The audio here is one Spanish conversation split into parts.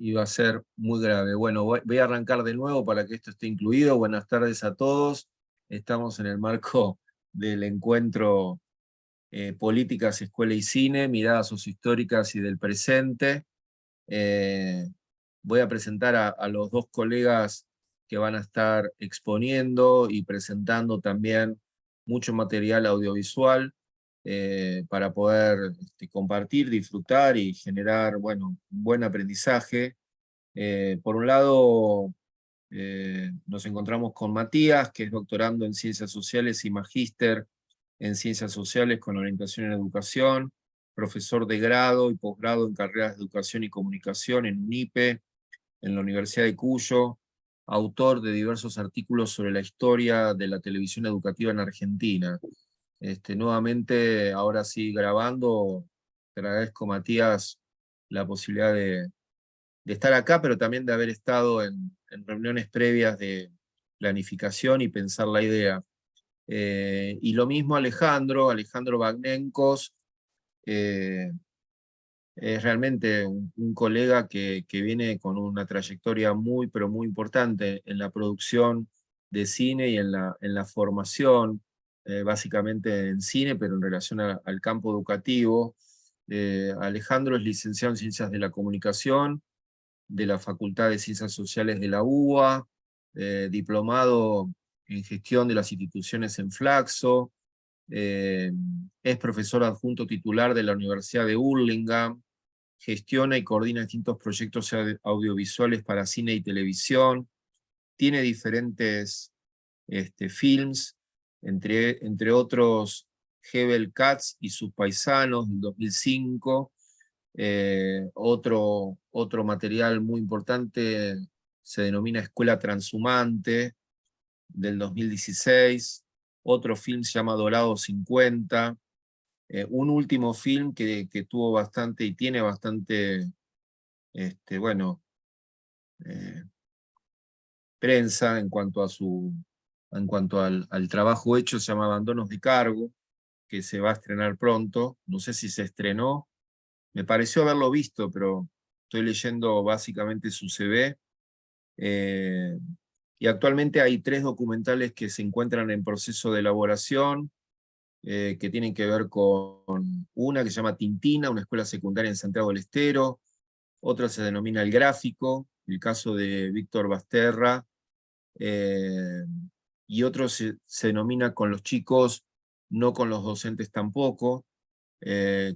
iba a ser muy grave. Bueno, voy a arrancar de nuevo para que esto esté incluido. Buenas tardes a todos. Estamos en el marco del encuentro Políticas, Escuela y Cine, Miradas Sociohistóricas y del Presente. Voy a presentar a los dos colegas que van a estar exponiendo y presentando también mucho material audiovisual para poder compartir, disfrutar y generar, bueno, un buen aprendizaje. Por un lado, nos encontramos con Matías, que es doctorando en Ciencias Sociales y magíster en Ciencias Sociales con orientación en Educación, profesor de grado y posgrado en carreras de Educación y Comunicación en UNIPE, en la Universidad de Cuyo, autor de diversos artículos sobre la historia de la televisión educativa en Argentina. Nuevamente, ahora sí, grabando, te agradezco, Matías, la posibilidad de estar acá, pero también de haber estado en reuniones previas de planificación y pensar la idea. Y lo mismo Alejandro Bagnenkos, es realmente un colega que viene con una trayectoria muy, pero muy importante en la producción de cine y en la formación, básicamente en cine, pero en relación al campo educativo. Alejandro es licenciado en Ciencias de la Comunicación de la Facultad de Ciencias Sociales de la UBA, diplomado en Gestión de las Instituciones en Flaxo, es profesor adjunto titular de la Universidad de Hurlingham, gestiona y coordina distintos proyectos audiovisuales para cine y televisión, tiene diferentes films, entre otros Hebel Katz y sus paisanos del 2005, otro material muy importante se denomina Escuela Transhumante, del 2016, otro film se llama Dorado 50, un último film que tuvo bastante y tiene bastante, bueno, prensa en cuanto al trabajo hecho, se llama Abandonos de Cargo, que se va a estrenar pronto. No sé si se estrenó, me pareció haberlo visto, pero estoy leyendo básicamente su CV. Y actualmente hay 3 documentales que se encuentran en proceso de elaboración, que tienen que ver con una que se llama Tintina, una escuela secundaria en Santiago del Estero, otra se denomina El Gráfico, el caso de Víctor Basterra, eh, y otro se denomina Con los chicos, no con los docentes tampoco.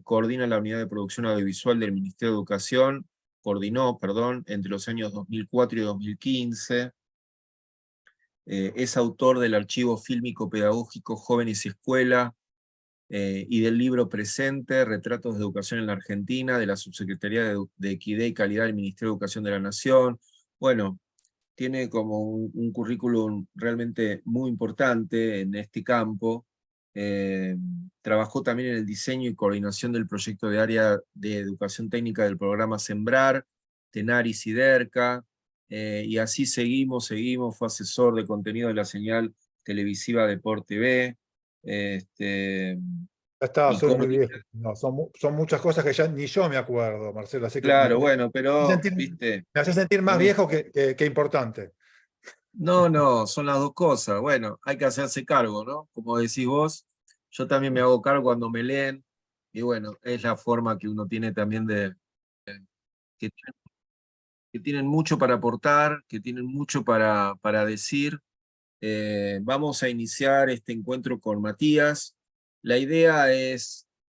Coordina la unidad de producción audiovisual del Ministerio de Educación, coordinó, perdón, entre los años 2004 y 2015. Es autor del archivo fílmico pedagógico Jóvenes y Escuela, y del libro Presente, Retratos de Educación en la Argentina, de la Subsecretaría de Equidad y Calidad del Ministerio de Educación de la Nación. Bueno, tiene como un currículum realmente muy importante en este campo. Trabajó también en el diseño y coordinación del proyecto de área de educación técnica del programa Sembrar, Tenaris y DERCA, y así seguimos, fue asesor de contenido de la señal televisiva Deport TV, Ya está, y soy muy coordina. viejo. No, son muchas cosas que ya ni yo me acuerdo, Marcelo. Así que Claro, bueno, me hace pero, sentir, viste, me hace sentir más en es- viejo que importante. no, no, son las dos cosas. Bueno, hay que hacerse cargo, ¿no? Como decís vos, yo también me hago cargo cuando me leen, y bueno, es la forma que uno tiene también que, que tienen mucho para aportar, que tienen mucho para decir. Vamos a iniciar este encuentro con Matías. La idea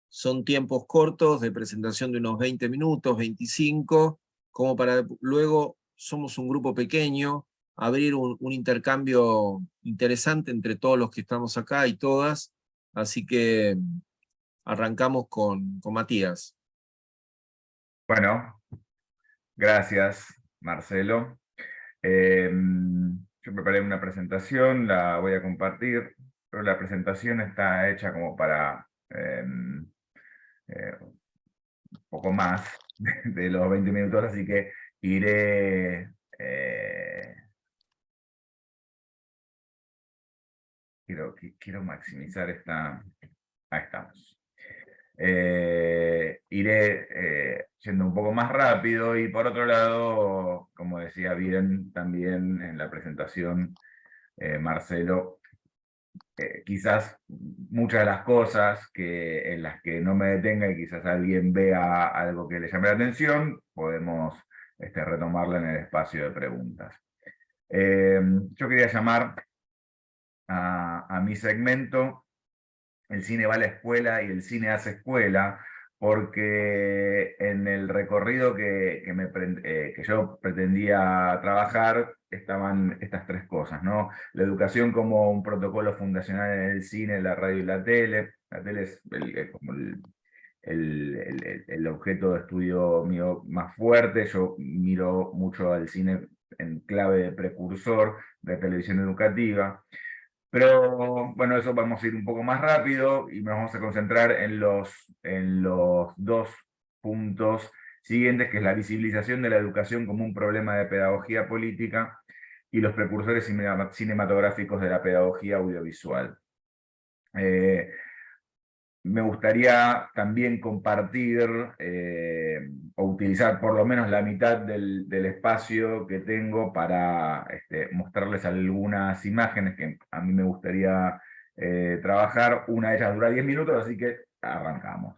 son tiempos cortos de presentación de unos 20 minutos, 25, como para luego, somos un grupo pequeño, abrir un intercambio interesante entre todos los que estamos acá y todas. Así que arrancamos con Matías. Bueno, gracias, Marcelo. Yo preparé una presentación, la voy a compartir, pero la presentación está hecha como para un poco más de los 20 minutos, así que iré... quiero maximizar esta... Ahí estamos. Iré yendo un poco más rápido y por otro lado, como decía bien también en la presentación Marcelo, quizás muchas de las cosas en las que no me detenga y quizás alguien vea algo que le llame la atención, podemos retomarla en el espacio de preguntas. Yo quería llamar a mi segmento "El cine va a la escuela y el cine hace escuela", porque en el recorrido que yo pretendía trabajar estaban estas tres cosas, ¿no? La educación como un protocolo fundacional en el cine, la radio y la tele. La tele es como el objeto de estudio mío más fuerte. Yo miro mucho al cine en clave de precursor de televisión educativa. Pero bueno, eso vamos a ir un poco más rápido y nos vamos a concentrar en los dos puntos siguientes, que es la visibilización de la educación como un problema de pedagogía política y los precursores cinematográficos de la pedagogía audiovisual. Me gustaría también compartir o utilizar por lo menos la mitad del espacio que tengo para mostrarles algunas imágenes que a mí me gustaría trabajar. Una de ellas dura 10 minutos, así que arrancamos.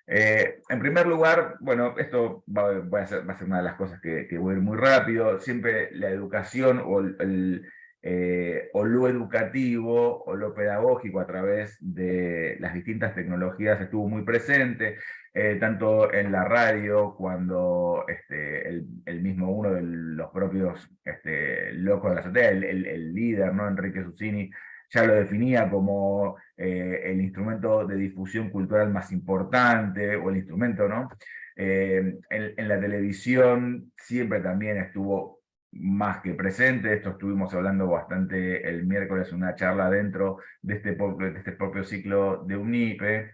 En primer lugar, bueno, esto va a ser una de las cosas que voy a ir muy rápido. Siempre la educación o lo educativo o lo pedagógico a través de las distintas tecnologías estuvo muy presente, tanto en la radio, cuando el mismo uno de los propios locos de la azotea, el líder, ¿no? Enrique Susini, ya lo definía como el instrumento de difusión cultural más importante, o el instrumento, ¿no? En la televisión siempre también estuvo más que presente. Esto estuvimos hablando bastante el miércoles, una charla dentro de este propio ciclo de UNIPE.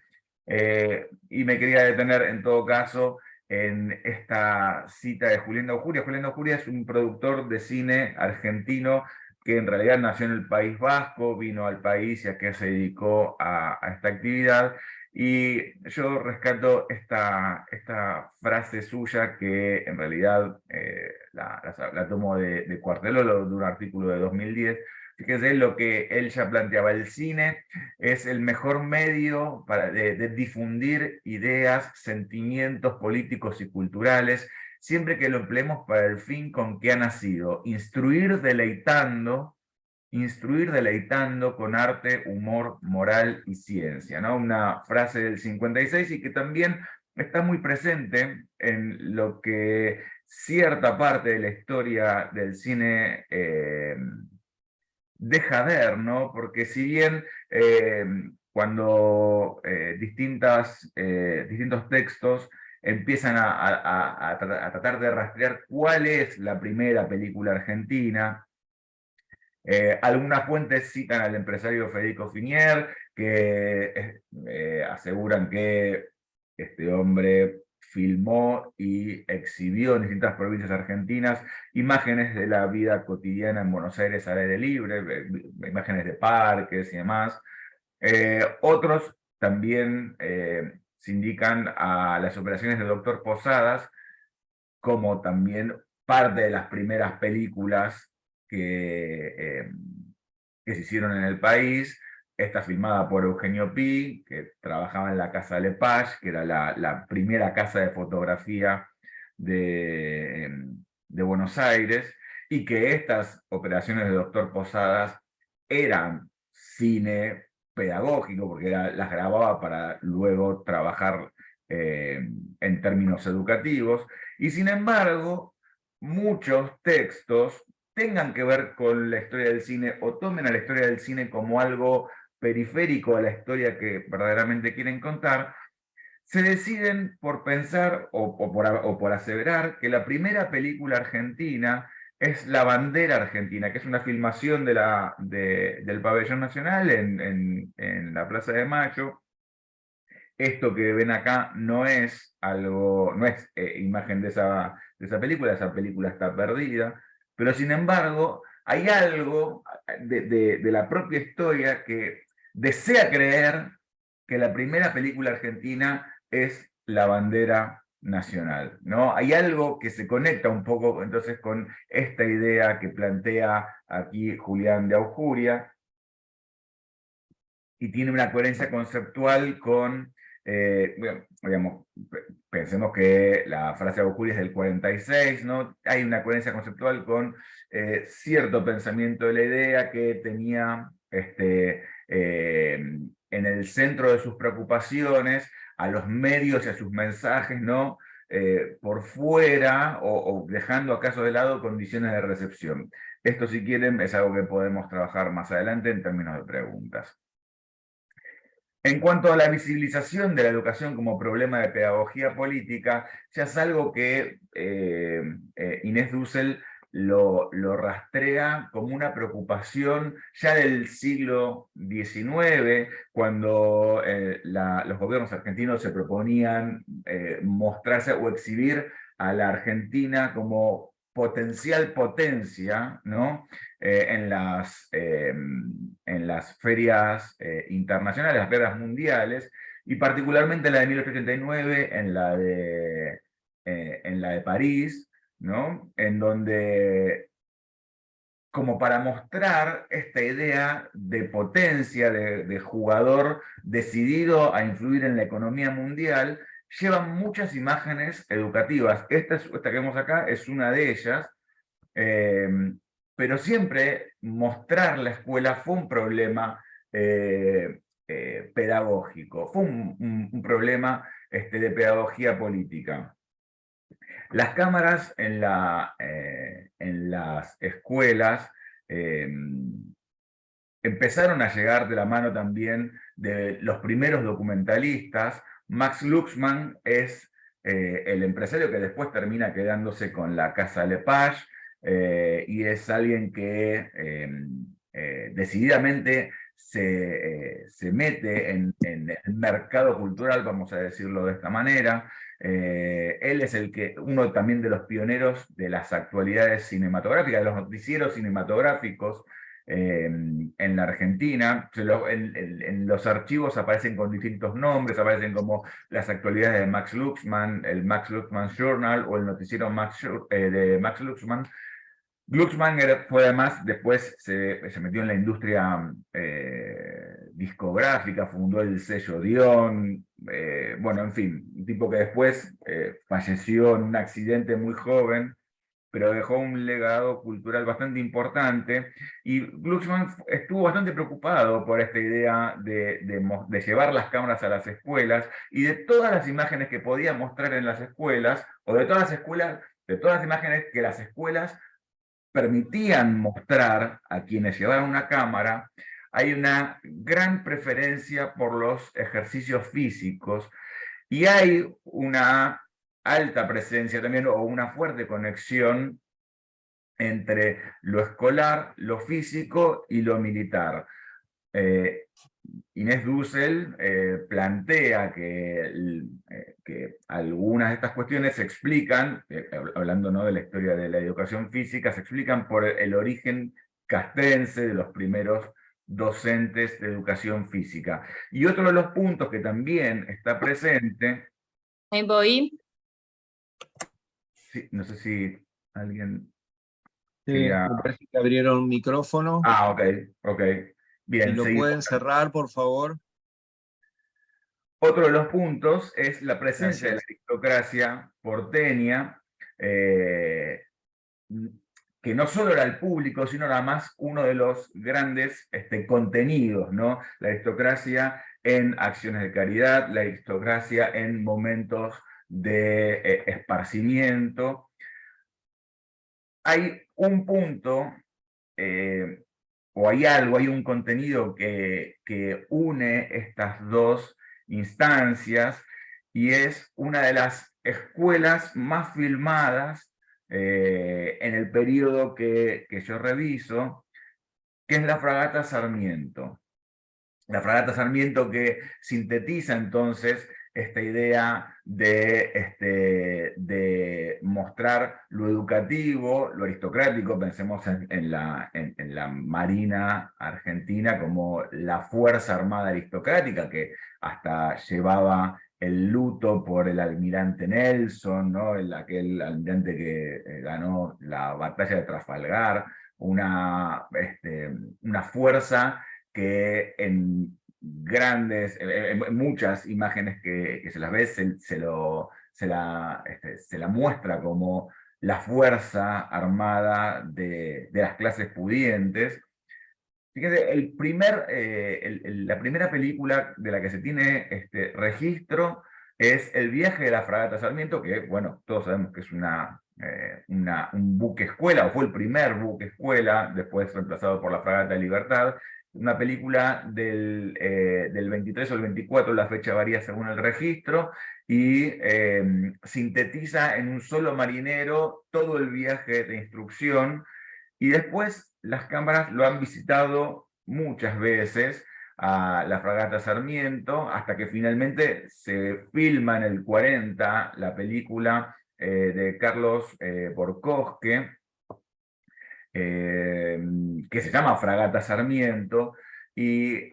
Y me quería detener en todo caso en esta cita de Julián Daujuria. Julián Daujuria es un productor de cine argentino que en realidad nació en el País Vasco, vino al país y a que se dedicó a esta actividad. Y yo rescato esta frase suya, que en realidad la tomo de Cuartelolo, de un artículo de 2010. Fíjense lo que él ya planteaba: el cine es el mejor medio de difundir ideas, sentimientos políticos y culturales, siempre que lo empleemos para el fin con que ha nacido: instruir deleitando con arte, humor, moral y ciencia, ¿no? Una frase del 56 y que también está muy presente en lo que cierta parte de la historia del cine deja ver, ¿no? Porque si bien cuando distintos textos empiezan a tratar de rastrear cuál es la primera película argentina, algunas fuentes citan al empresario Federico Finier, que aseguran que este hombre filmó y exhibió en distintas provincias argentinas imágenes de la vida cotidiana en Buenos Aires al aire libre, imágenes de parques y demás. Otros también se indican a las operaciones de Doctor Posadas como también parte de las primeras películas que se hicieron en el país. Esta filmada por Eugenio Pi, que trabajaba en la Casa Lepage, que era la primera casa de fotografía de Buenos Aires, y que estas operaciones de Doctor Posadas eran cine pedagógico, porque las grababa para luego trabajar en términos educativos. Y sin embargo, muchos textos tengan que ver con la historia del cine o tomen a la historia del cine como algo periférico a la historia que verdaderamente quieren contar, se deciden por pensar o por aseverar que la primera película argentina es La Bandera Argentina, que es una filmación del Pabellón Nacional en la Plaza de Mayo. Esto que ven acá no es imagen de esa película está perdida, pero sin embargo hay algo de la propia historia que desea creer que la primera película argentina es La bandera nacional, ¿no? Hay algo que se conecta un poco entonces con esta idea que plantea aquí Julián de Aujuria, y tiene una coherencia conceptual con, bueno, digamos, pensemos que la frase de Aujuria es del 46, ¿no? Hay una coherencia conceptual con cierto pensamiento de la idea que tenía en el centro de sus preocupaciones a los medios y a sus mensajes, ¿no? Por fuera o dejando acaso de lado condiciones de recepción. Esto, si quieren, es algo que podemos trabajar más adelante en términos de preguntas. En cuanto a la visibilización de la educación como problema de pedagogía política, ya es algo que Inés Dussel lo rastrea como una preocupación ya del siglo XIX, cuando los gobiernos argentinos se proponían mostrarse o exhibir a la Argentina como potencial potencia, ¿no? En las ferias internacionales, las ferias mundiales, y particularmente la de 1889, en la de París, ¿no? En donde, como para mostrar esta idea de potencia, de jugador decidido a influir en la economía mundial, llevan muchas imágenes educativas. Esta que vemos acá es una de ellas, pero siempre mostrar la escuela fue un problema pedagógico, fue un problema de pedagogía política. Las cámaras en las escuelas empezaron a llegar de la mano también de los primeros documentalistas. Max Luxman es el empresario que después termina quedándose con la Casa Lepage, y es alguien que decididamente se mete en el mercado cultural, vamos a decirlo de esta manera. Él es uno también de los pioneros de las actualidades cinematográficas, de los noticieros cinematográficos en la Argentina. En los archivos aparecen con distintos nombres, aparecen como las actualidades de Max Luxman, el Max Luxman Journal o el noticiero de Max Luxman. Glucksmann fue además, después se metió en la industria discográfica, fundó el sello Dion, bueno, en fin, un tipo que después falleció en un accidente muy joven, pero dejó un legado cultural bastante importante, y Glucksmann estuvo bastante preocupado por esta idea de llevar las cámaras a las escuelas, y de todas las imágenes que podía mostrar en las escuelas, o de todas las imágenes que las escuelas permitían mostrar a quienes llevaban una cámara, hay una gran preferencia por los ejercicios físicos, y hay una alta presencia también, o una fuerte conexión entre lo escolar, lo físico y lo militar. Inés Dussel plantea que algunas de estas cuestiones se explican, hablando, ¿no?, de la historia de la educación física, se explican por el origen castrense de los primeros docentes de educación física. Y otro de los puntos que también está presente... Ahí voy. Sí, no sé si alguien... Sí, quería... me parece que abrieron un micrófono. Ah, ok. Bien, Si lo seguimos. pueden cerrar, por favor. Otro de los puntos es la presencia de la Gracias. aristocracia porteña, que no solo era el público, sino además uno de los grandes contenidos, ¿no? La aristocracia en acciones de caridad, la aristocracia en momentos de esparcimiento. Hay un punto, o hay un contenido que une estas dos instancias, y es una de las escuelas más filmadas en el periodo que yo reviso, que es la Fragata Sarmiento. La Fragata Sarmiento, que sintetiza entonces esta idea de mostrar lo educativo, lo aristocrático. Pensemos en la Marina Argentina como la fuerza armada aristocrática que hasta llevaba el luto por el almirante Nelson, ¿no? Aquel almirante que ganó la batalla de Trafalgar, una fuerza que en muchas imágenes que se las ve, se la muestra como la fuerza armada de las clases pudientes. Fíjense, la primera película de la que se tiene registro es El viaje de la fragata Sarmiento, que, bueno, todos sabemos que es un buque escuela, o fue el primer buque escuela, después reemplazado por la fragata Libertad. Una película del 23 o el 24, la fecha varía según el registro, y sintetiza en un solo marinero todo el viaje de instrucción. Y después las cámaras lo han visitado muchas veces a la fragata Sarmiento, hasta que finalmente se filma en el 40 la película de Carlos Borcosque, que se llama Fragata Sarmiento, y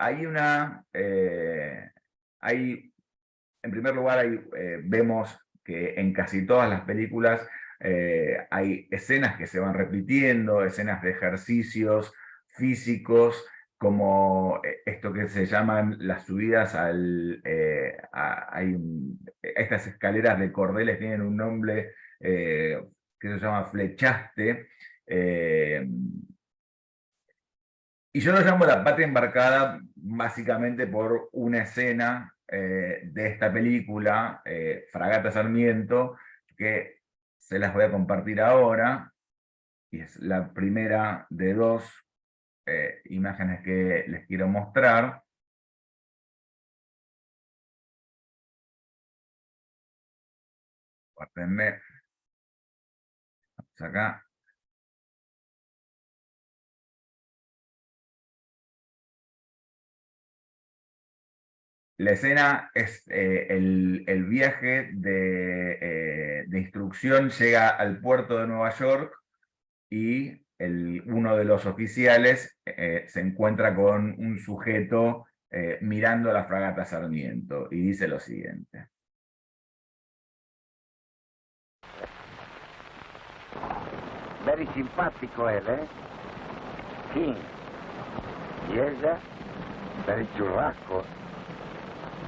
en primer lugar, vemos que en casi todas las películas hay escenas que se van repitiendo, escenas de ejercicios físicos, como esto que se llaman las subidas estas escaleras de cordeles tienen un nombre que se llama flechaste, y yo lo llamo La Patria Embarcada básicamente por una escena de esta película, Fragata Sarmiento, que se las voy a compartir ahora, y es la primera de dos imágenes que les quiero mostrar. Guárdenme. Vamos acá. La escena es el viaje de instrucción llega al puerto de Nueva York y uno de los oficiales se encuentra con un sujeto mirando a la fragata Sarmiento y dice lo siguiente. Very simpático él, ¿eh? Sí. Y ella, very churrasco.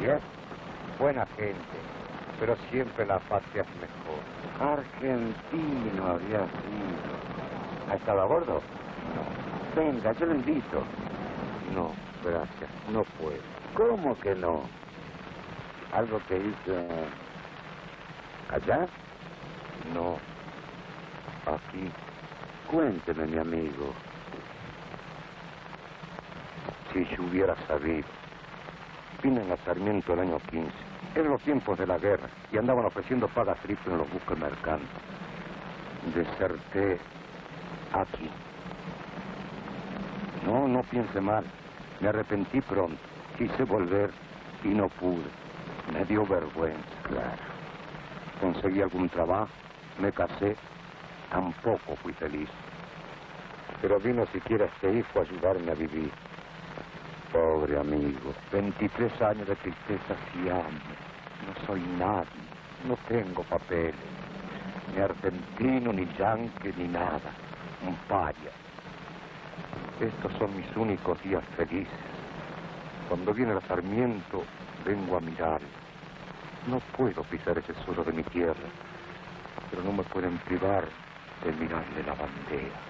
Yes. Buena gente, pero siempre la patria es mejor. Argentino había sido. ¿Ha estado a bordo? No. Venga, yo lo invito. No, gracias, no puedo. ¿Cómo que no? ¿Algo que hice allá? No. Aquí. Cuénteme, mi amigo. Si yo hubiera sabido. Vine en la Sarmiento el año 15. Eran los tiempos de la guerra y andaban ofreciendo pagas triples en los buques mercantes. Deserté aquí. No, no piense mal. Me arrepentí pronto. Quise volver y no pude. Me dio vergüenza. Claro. Conseguí algún trabajo, me casé. Tampoco fui feliz. Pero vino siquiera este hijo a ayudarme a vivir. Pobre amigo, 23 años de tristeza y hambre. No soy nadie, no tengo papeles. Ni argentino, ni yanqui, ni nada. Un paria. Estos son mis únicos días felices. Cuando viene el Sarmiento, vengo a mirar. No puedo pisar ese suelo de mi tierra, pero no me pueden privar de mirarle la bandera.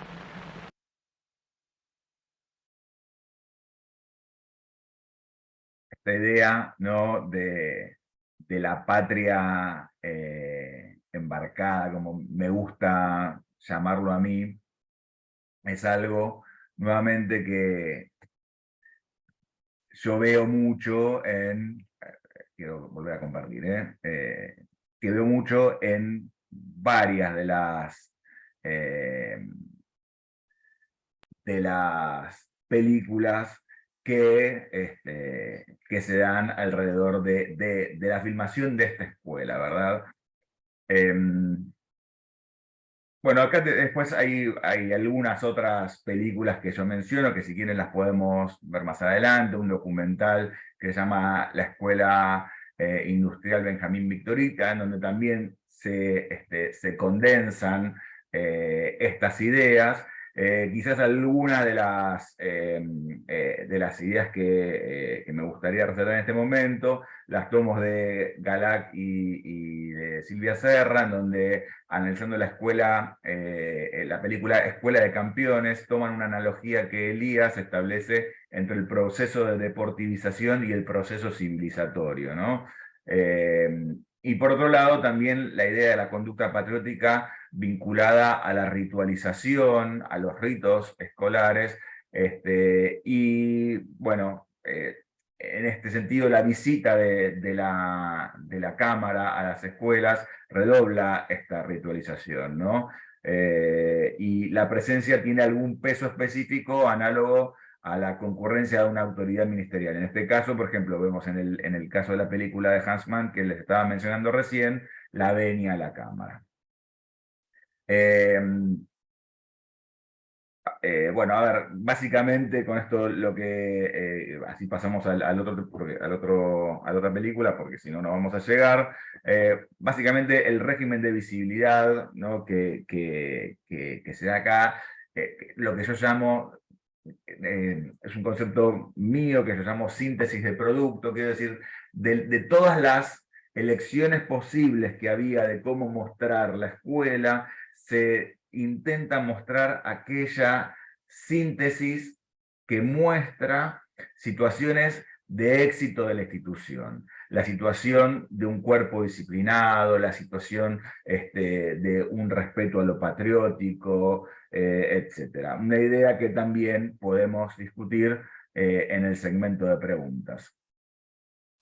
Esta idea, ¿no?, de la patria embarcada, como me gusta llamarlo a mí, es algo nuevamente que yo veo mucho quiero volver a compartir, que veo mucho en varias de las películas que se dan alrededor de la filmación de esta escuela, ¿verdad? Bueno, acá después hay algunas otras películas que yo menciono, que si quieren las podemos ver más adelante, un documental que se llama La Escuela Industrial Benjamín Victorica, en donde también se condensan estas ideas. Quizás algunas de las ideas que me gustaría resaltar en este momento, las tomo de Galac y de Silvia Serra, en donde analizando la película Escuela de Campeones, toman una analogía que Elías establece entre el proceso de deportivización y el proceso civilizatorio, ¿no? Y por otro lado, también la idea de la conducta patriótica vinculada a la ritualización, a los ritos escolares, y bueno, en este sentido la visita de la Cámara a las escuelas redobla esta ritualización, ¿no? Y la presencia tiene algún peso específico análogo a la concurrencia de una autoridad ministerial. En este caso, por ejemplo, vemos en el caso de la película de Hans Mann, que les estaba mencionando recién, la venia a la Cámara. Bueno, a ver, básicamente con esto lo que, así pasamos a la otra película, porque si no, no vamos a llegar. Básicamente el régimen de visibilidad, ¿no? que se da acá, lo que yo llamo, es un concepto mío que yo llamo síntesis de producto, quiero decir, de todas las elecciones posibles que había de cómo mostrar la escuela, se intenta mostrar aquella síntesis que muestra situaciones de éxito de la institución, la situación de un cuerpo disciplinado, la situación de un respeto a lo patriótico, etc. Una idea que también podemos discutir en el segmento de preguntas.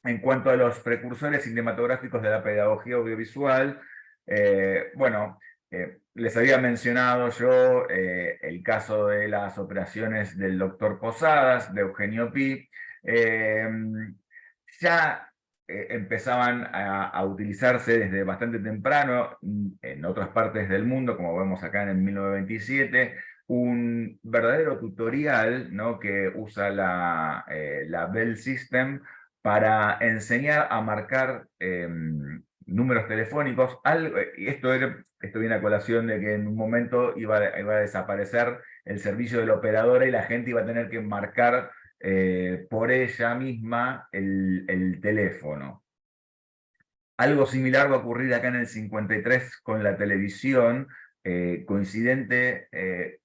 En cuanto a los precursores cinematográficos de la pedagogía audiovisual, bueno, les había mencionado yo el caso de las operaciones del doctor Posadas, de Eugenio Pi. Ya empezaban a utilizarse desde bastante temprano en otras partes del mundo, como vemos acá en 1927, un verdadero tutorial, ¿no? Que usa la Bell System para enseñar a marcar números telefónicos. Y esto viene a colación de que en un momento iba a desaparecer el servicio de la operadora y la gente iba a tener que marcar por ella misma el teléfono. Algo similar va a ocurrir acá en el 53 con la televisión, coincidente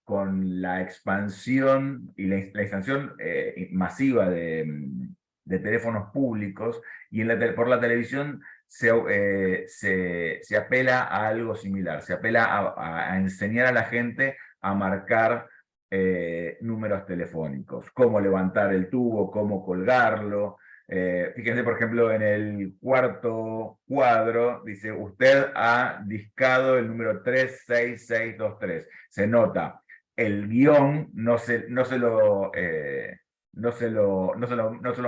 con la expansión y la expansión masiva de teléfonos públicos, y por la televisión se apela a algo similar, se apela a enseñar a la gente a marcar números telefónicos, cómo levantar el tubo, cómo colgarlo. Fíjense, por ejemplo, en el cuarto cuadro, dice, usted ha discado el número 36623. Se nota, el guión no se lo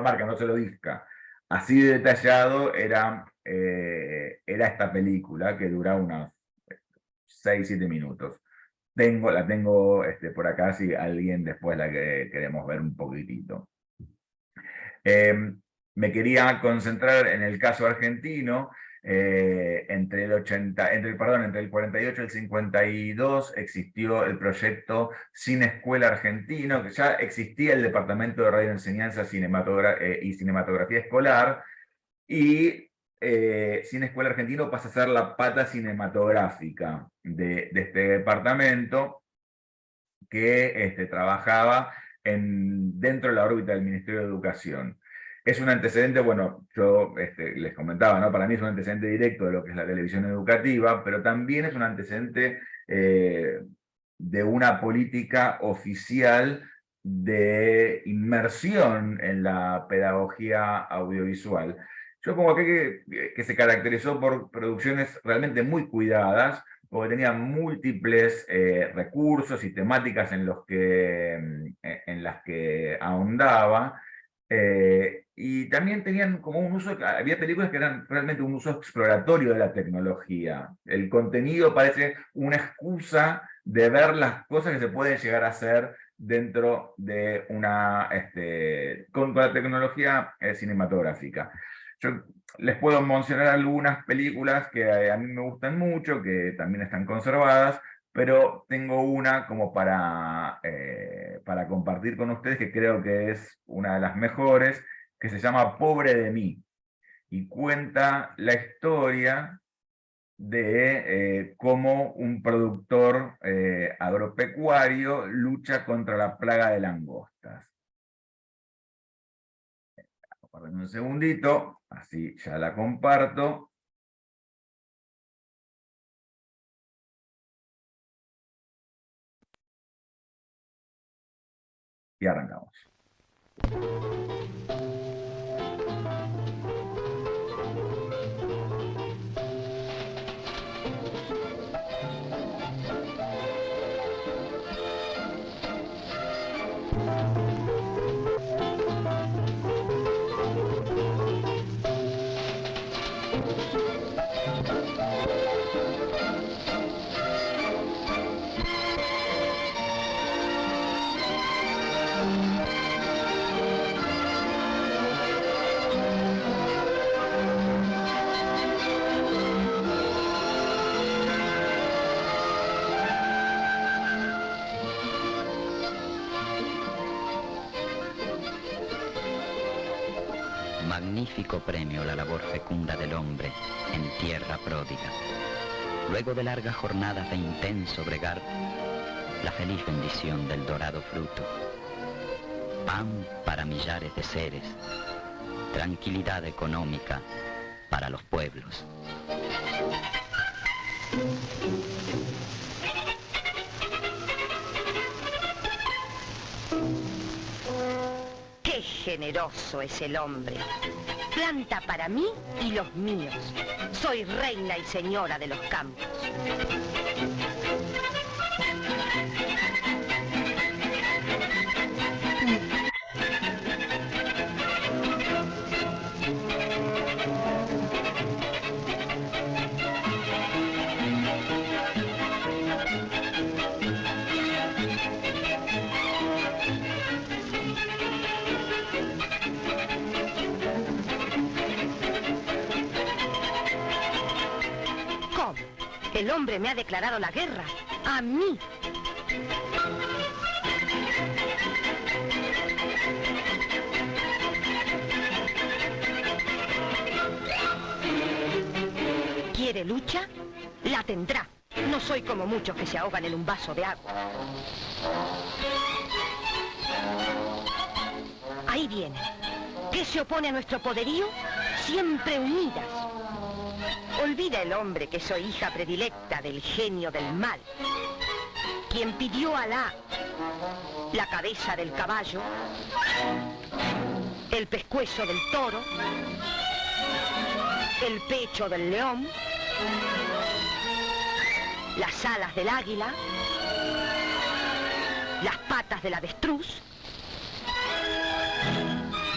marca, no se lo disca. Así de detallado era esta película, que dura unos 6-7 minutos. La tengo por acá, si alguien después la queremos ver un poquitito. Me quería concentrar en el caso argentino. Entre el 48 y el 52 existió el proyecto Cine Escuela Argentino, que ya existía el Departamento de Radioenseñanza y Cinematografía Escolar, y Cine Escuela Argentino pasa a ser la pata cinematográfica de este departamento, que trabajaba dentro de la órbita del Ministerio de Educación. Es un antecedente, bueno, yo les comentaba, ¿no? Para mí es un antecedente directo de lo que es la televisión educativa, pero también es un antecedente de una política oficial de inmersión en la pedagogía audiovisual. Yo pongo aquí que se caracterizó por producciones realmente muy cuidadas, porque tenía múltiples recursos y temáticas en las que ahondaba. Y también tenían como un uso, había películas que eran realmente un uso exploratorio de la tecnología. El contenido parece una excusa de ver las cosas que se pueden llegar a hacer dentro de con la tecnología cinematográfica. Yo les puedo mencionar algunas películas que a mí me gustan mucho, que también están conservadas, pero tengo una como para compartir con ustedes que creo que es una de las mejores, que se llama Pobre de mí, y cuenta la historia de cómo un productor agropecuario lucha contra la plaga de langostas. Aguarden un segundito, así ya la comparto. Y arrancamos. Magnífico premio la labor fecunda del hombre en tierra pródiga. Luego de largas jornadas de intenso bregar, la feliz bendición del dorado fruto. Pan para millares de seres, tranquilidad económica para los pueblos. ¡Qué generoso es el hombre! Planta para mí y los míos. Soy reina y señora de los campos. ¿Cómo? El hombre me ha declarado la guerra. ¡A mí! ¿Quiere lucha? La tendrá. No soy como muchos que se ahogan en un vaso de agua. Ahí viene. ¿Qué se opone a nuestro poderío? Siempre unidas. Olvida el hombre que soy hija predilecta del genio del mal, quien pidió a Alá la cabeza del caballo, el pescuezo del toro, el pecho del león, las alas del águila, las patas del avestruz,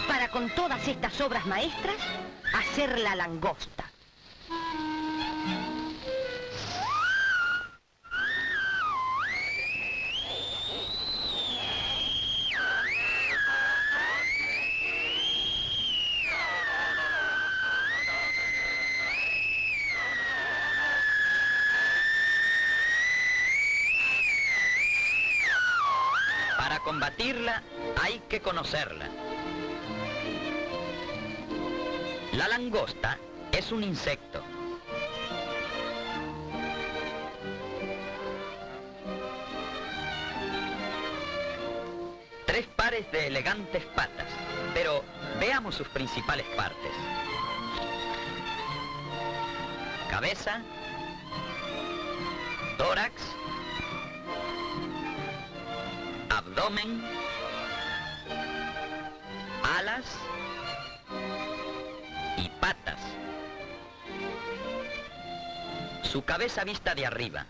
para con todas estas obras maestras hacer la langosta. Para combatirla hay que conocerla. La langosta es un insecto. Tres pares de elegantes patas, pero veamos sus principales partes. Cabeza, tórax, abdomen, alas y patas. Su cabeza vista de arriba,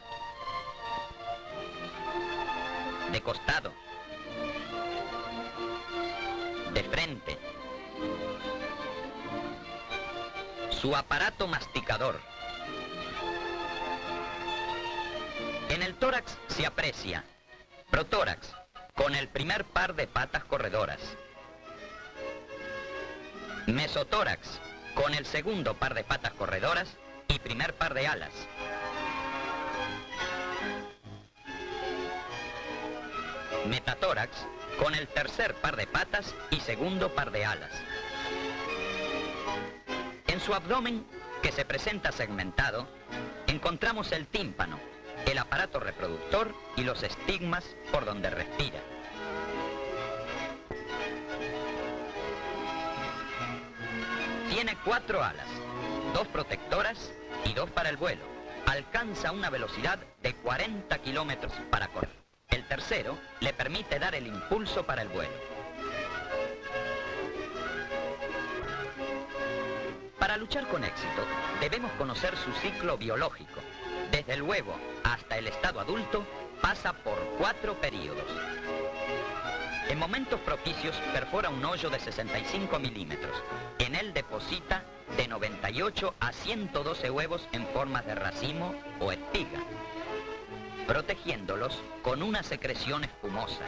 de costado, de frente. Su aparato masticador. En el tórax se aprecia protórax, con el primer par de patas corredoras. Mesotórax, con el segundo par de patas corredoras y primer par de alas. Metatórax, con el tercer par de patas y segundo par de alas. En su abdomen, que se presenta segmentado, encontramos el tímpano, el aparato reproductor y los estigmas por donde respira. Tiene 4 alas, 2 protectoras y 2 para el vuelo. Alcanza una velocidad de 40 kilómetros para correr. El tercero le permite dar el impulso para el vuelo. Para luchar con éxito, debemos conocer su ciclo biológico. Desde el huevo hasta el estado adulto, pasa por 4 períodos. En momentos propicios perfora un hoyo de 65 milímetros. En él deposita de 98 a 112 huevos en formas de racimo o espiga, protegiéndolos con una secreción espumosa.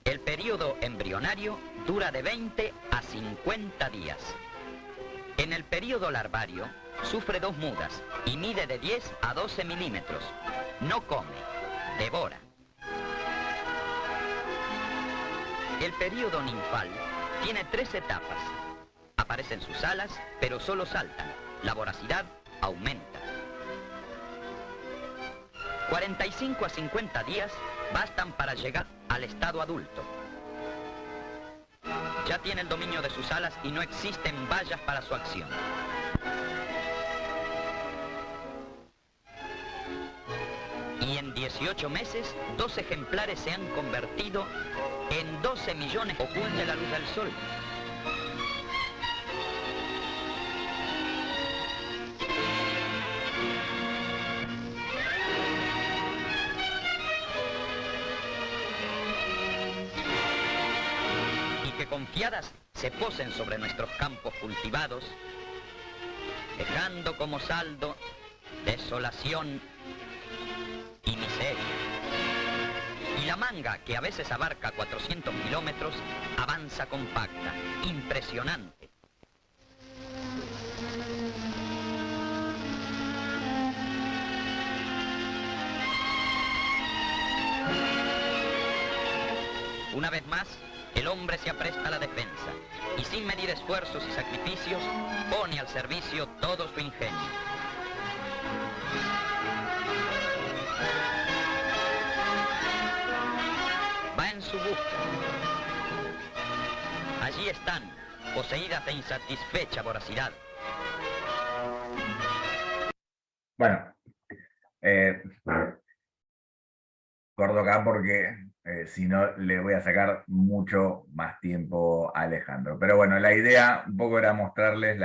El período embrionario dura de 20 a 50 días. En el período larvario sufre 2 mudas y mide de 10 a 12 milímetros. No come, devora. El período ninfal tiene 3 etapas. Aparecen sus alas, pero solo saltan. La voracidad aumenta. 45 a 50 días bastan para llegar al estado adulto. Ya tiene el dominio de sus alas y no existen vallas para su acción. Y en 18 meses, 2 ejemplares se han convertido en 12 millones. Oculte la luz del sol. Confiadas se posen sobre nuestros campos cultivados, dejando como saldo desolación y miseria. Y la manga, que a veces abarca 400 kilómetros, avanza compacta, impresionante. Una vez más, el hombre se apresta a la defensa y sin medir esfuerzos y sacrificios pone al servicio todo su ingenio. Va en su busca. Allí están, poseídas de insatisfecha voracidad. Bueno, corto acá porque si no le voy a sacar mucho más tiempo a Alejandro. Pero bueno, la idea un poco era mostrarles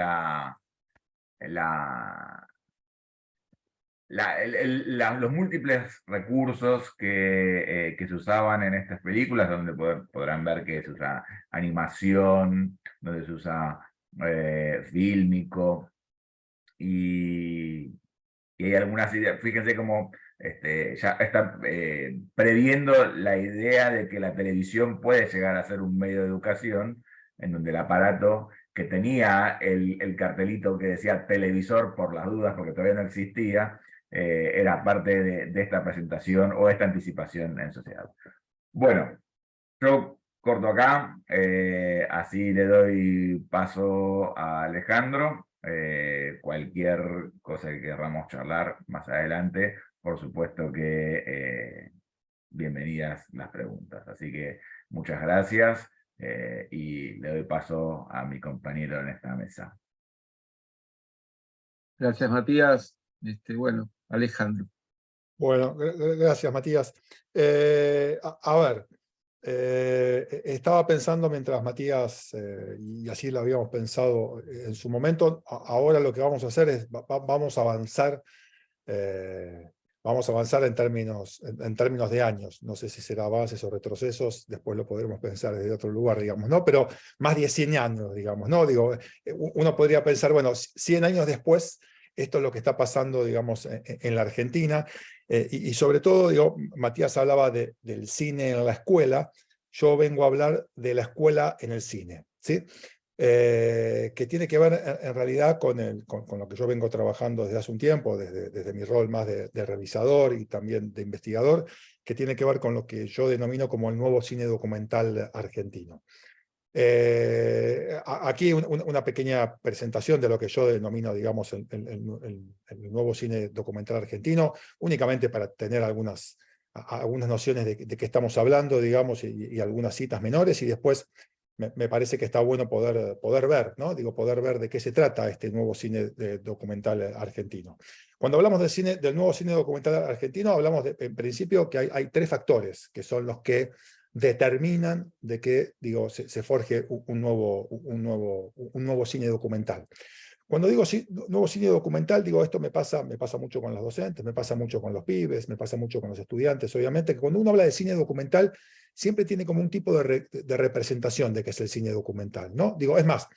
los múltiples recursos que se usaban en estas películas, donde podrán ver que se usa animación, donde se usa fílmico, y hay algunas ideas. Fíjense cómo ya está previendo la idea de que la televisión puede llegar a ser un medio de educación, en donde el aparato que tenía el cartelito que decía televisor, por las dudas, porque todavía no existía, era parte de esta presentación o esta anticipación en sociedad. Bueno, yo corto acá, así le doy paso a Alejandro. Cualquier cosa que queramos charlar más adelante, por supuesto que bienvenidas las preguntas. Así que muchas gracias y le doy paso a mi compañero en esta mesa. Gracias, Matías. Bueno, Alejandro. Bueno, gracias, Matías. A ver, estaba pensando mientras Matías, y así lo habíamos pensado en su momento, ahora lo que vamos a hacer es, vamos a avanzar vamos a avanzar en términos de años. No sé si será avances o retrocesos, después lo podremos pensar desde otro lugar, digamos, ¿no? Pero más de 100 años, digamos, ¿no? Digo, uno podría pensar, bueno, 100 años después, esto es lo que está pasando, digamos, en la Argentina, y sobre todo, digo, Matías hablaba del cine en la escuela, yo vengo a hablar de la escuela en el cine, ¿sí? Que tiene que ver en realidad con lo que yo vengo trabajando desde hace un tiempo, desde mi rol más de revisador y también de investigador, que tiene que ver con lo que yo denomino como el nuevo cine documental argentino. Aquí una pequeña presentación de lo que yo denomino, digamos, el nuevo cine documental argentino, únicamente para tener algunas nociones de qué estamos hablando, digamos, y algunas citas menores, y después me parece que está bueno poder ver, ¿no? Digo, poder ver de qué se trata este nuevo cine documental argentino. Cuando hablamos del nuevo cine documental argentino, hablamos en principio que hay tres factores que son los que determinan de que, digo, se forje un nuevo cine documental. Cuando digo nuevo cine documental, digo, esto me pasa mucho con los docentes, me pasa mucho con los pibes, me pasa mucho con los estudiantes, obviamente, que cuando uno habla de cine documental, siempre tiene como un tipo de representación de qué es el cine documental, ¿no? Digo, es más,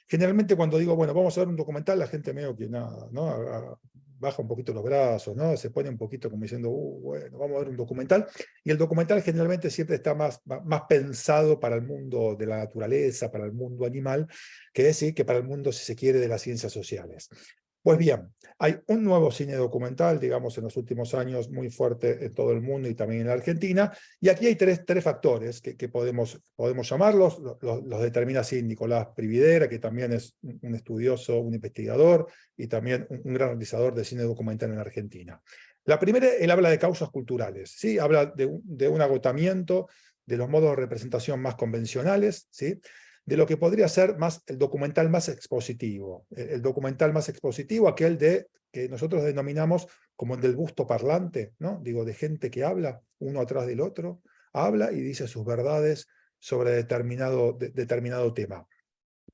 generalmente cuando digo, bueno, vamos a ver un documental, la gente medio que nada, ¿no? Baja un poquito los brazos, ¿no? Se pone un poquito como diciendo, bueno, vamos a ver un documental, y el documental generalmente siempre está más pensado para el mundo de la naturaleza, para el mundo animal, que decir que para el mundo, si se quiere, de las ciencias sociales. Pues bien, hay un nuevo cine documental, digamos, en los últimos años muy fuerte en todo el mundo y también en la Argentina, y aquí hay tres factores que podemos llamarlos, los determina así Nicolás Prividera, que también es un estudioso, un investigador, y también un gran realizador de cine documental en la Argentina. La primera, él habla de causas culturales, ¿sí? Habla de un agotamiento de los modos de representación más convencionales, ¿sí? De lo que podría ser más el documental más expositivo. El documental más expositivo, aquel que nosotros denominamos como el del busto parlante, ¿no? Digo, de gente que habla uno atrás del otro, habla y dice sus verdades sobre determinado tema.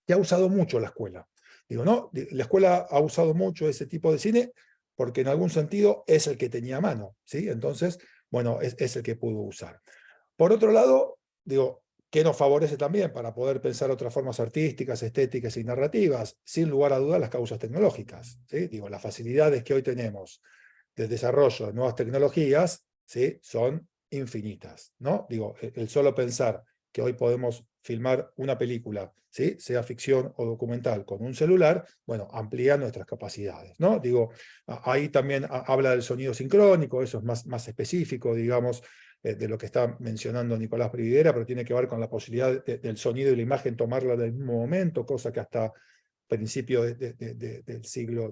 Que ha usado mucho la escuela. Digo, no, la escuela ha usado mucho ese tipo de cine porque en algún sentido es el que tenía a mano, ¿sí? Entonces, bueno, es el que pudo usar. Por otro lado, digo, que nos favorece también para poder pensar otras formas artísticas, estéticas y narrativas, sin lugar a dudas las causas tecnológicas, ¿sí? Digo, las facilidades que hoy tenemos de desarrollo de nuevas tecnologías, ¿sí? Son infinitas, ¿no? Digo, el solo pensar que hoy podemos filmar una película, ¿sí? Sea ficción o documental, con un celular, bueno, amplía nuestras capacidades, ¿no? Digo, ahí también habla del sonido sincrónico, eso es más específico, digamos, de lo que está mencionando Nicolás Prividera, pero tiene que ver con la posibilidad del sonido y la imagen tomarla del mismo momento, cosa que hasta principios de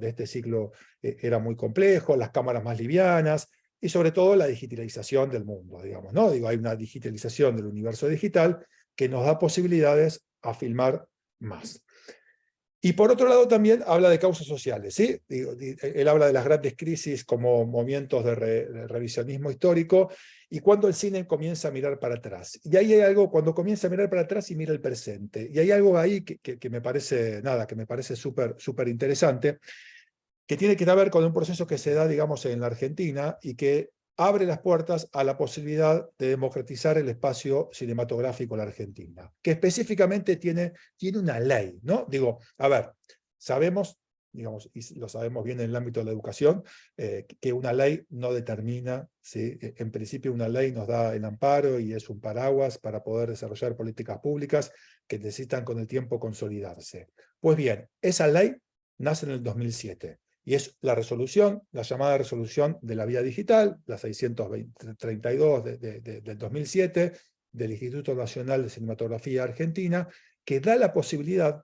este siglo era muy complejo, las cámaras más livianas, y sobre todo la digitalización del mundo, digamos, ¿no? Digo, hay una digitalización del universo digital que nos da posibilidades a filmar más. Y por otro lado también habla de causas sociales, ¿sí? Él habla de las grandes crisis como momentos de revisionismo histórico, y cuando el cine comienza a mirar para atrás. Y ahí hay algo, cuando comienza a mirar para atrás y mira el presente. Y hay algo ahí que me parece súper interesante, que tiene que ver con un proceso que se da, digamos, en la Argentina, y que abre las puertas a la posibilidad de democratizar el espacio cinematográfico en la Argentina, que específicamente tiene una ley, ¿no? Digo, a ver, sabemos, digamos, y lo sabemos bien en el ámbito de la educación, que una ley no determina, ¿sí? En principio una ley nos da el amparo y es un paraguas para poder desarrollar políticas públicas que necesitan con el tiempo consolidarse. Pues bien, esa ley nace en el 2007. Y es la llamada resolución de la vía digital, la 632 del 2007, del Instituto Nacional de Cinematografía Argentina, que da la posibilidad,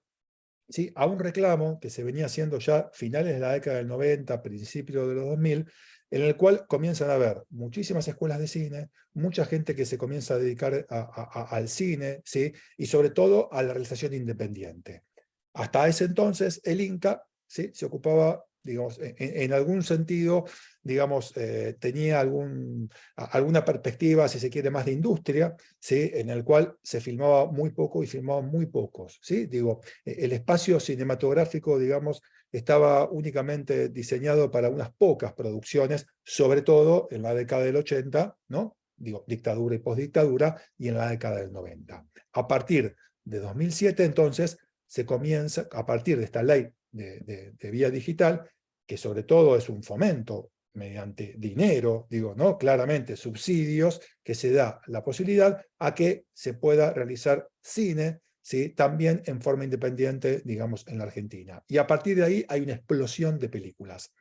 ¿sí? A un reclamo que se venía haciendo ya finales de la década del 90, principios de los 2000, en el cual comienzan a haber muchísimas escuelas de cine, mucha gente que se comienza a dedicar al cine, ¿sí? Y sobre todo a la realización independiente. Hasta ese entonces el Inca, ¿sí? Se ocupaba, digamos, en algún sentido, digamos, tenía alguna perspectiva, si se quiere, más de industria, ¿sí? En el cual se filmaba muy poco y filmaban muy pocos, ¿sí? Digo, el espacio cinematográfico, digamos, estaba únicamente diseñado para unas pocas producciones, sobre todo en la década del 80, ¿no? Digo, dictadura y postdictadura, y en la década del 90. A partir de 2007, entonces, se comienza, a partir de esta ley de vía digital, que sobre todo es un fomento mediante dinero, digo, ¿no? Claramente subsidios, que se da la posibilidad a que se pueda realizar cine, ¿sí? También en forma independiente, digamos, en la Argentina. Y a partir de ahí hay una explosión de películas.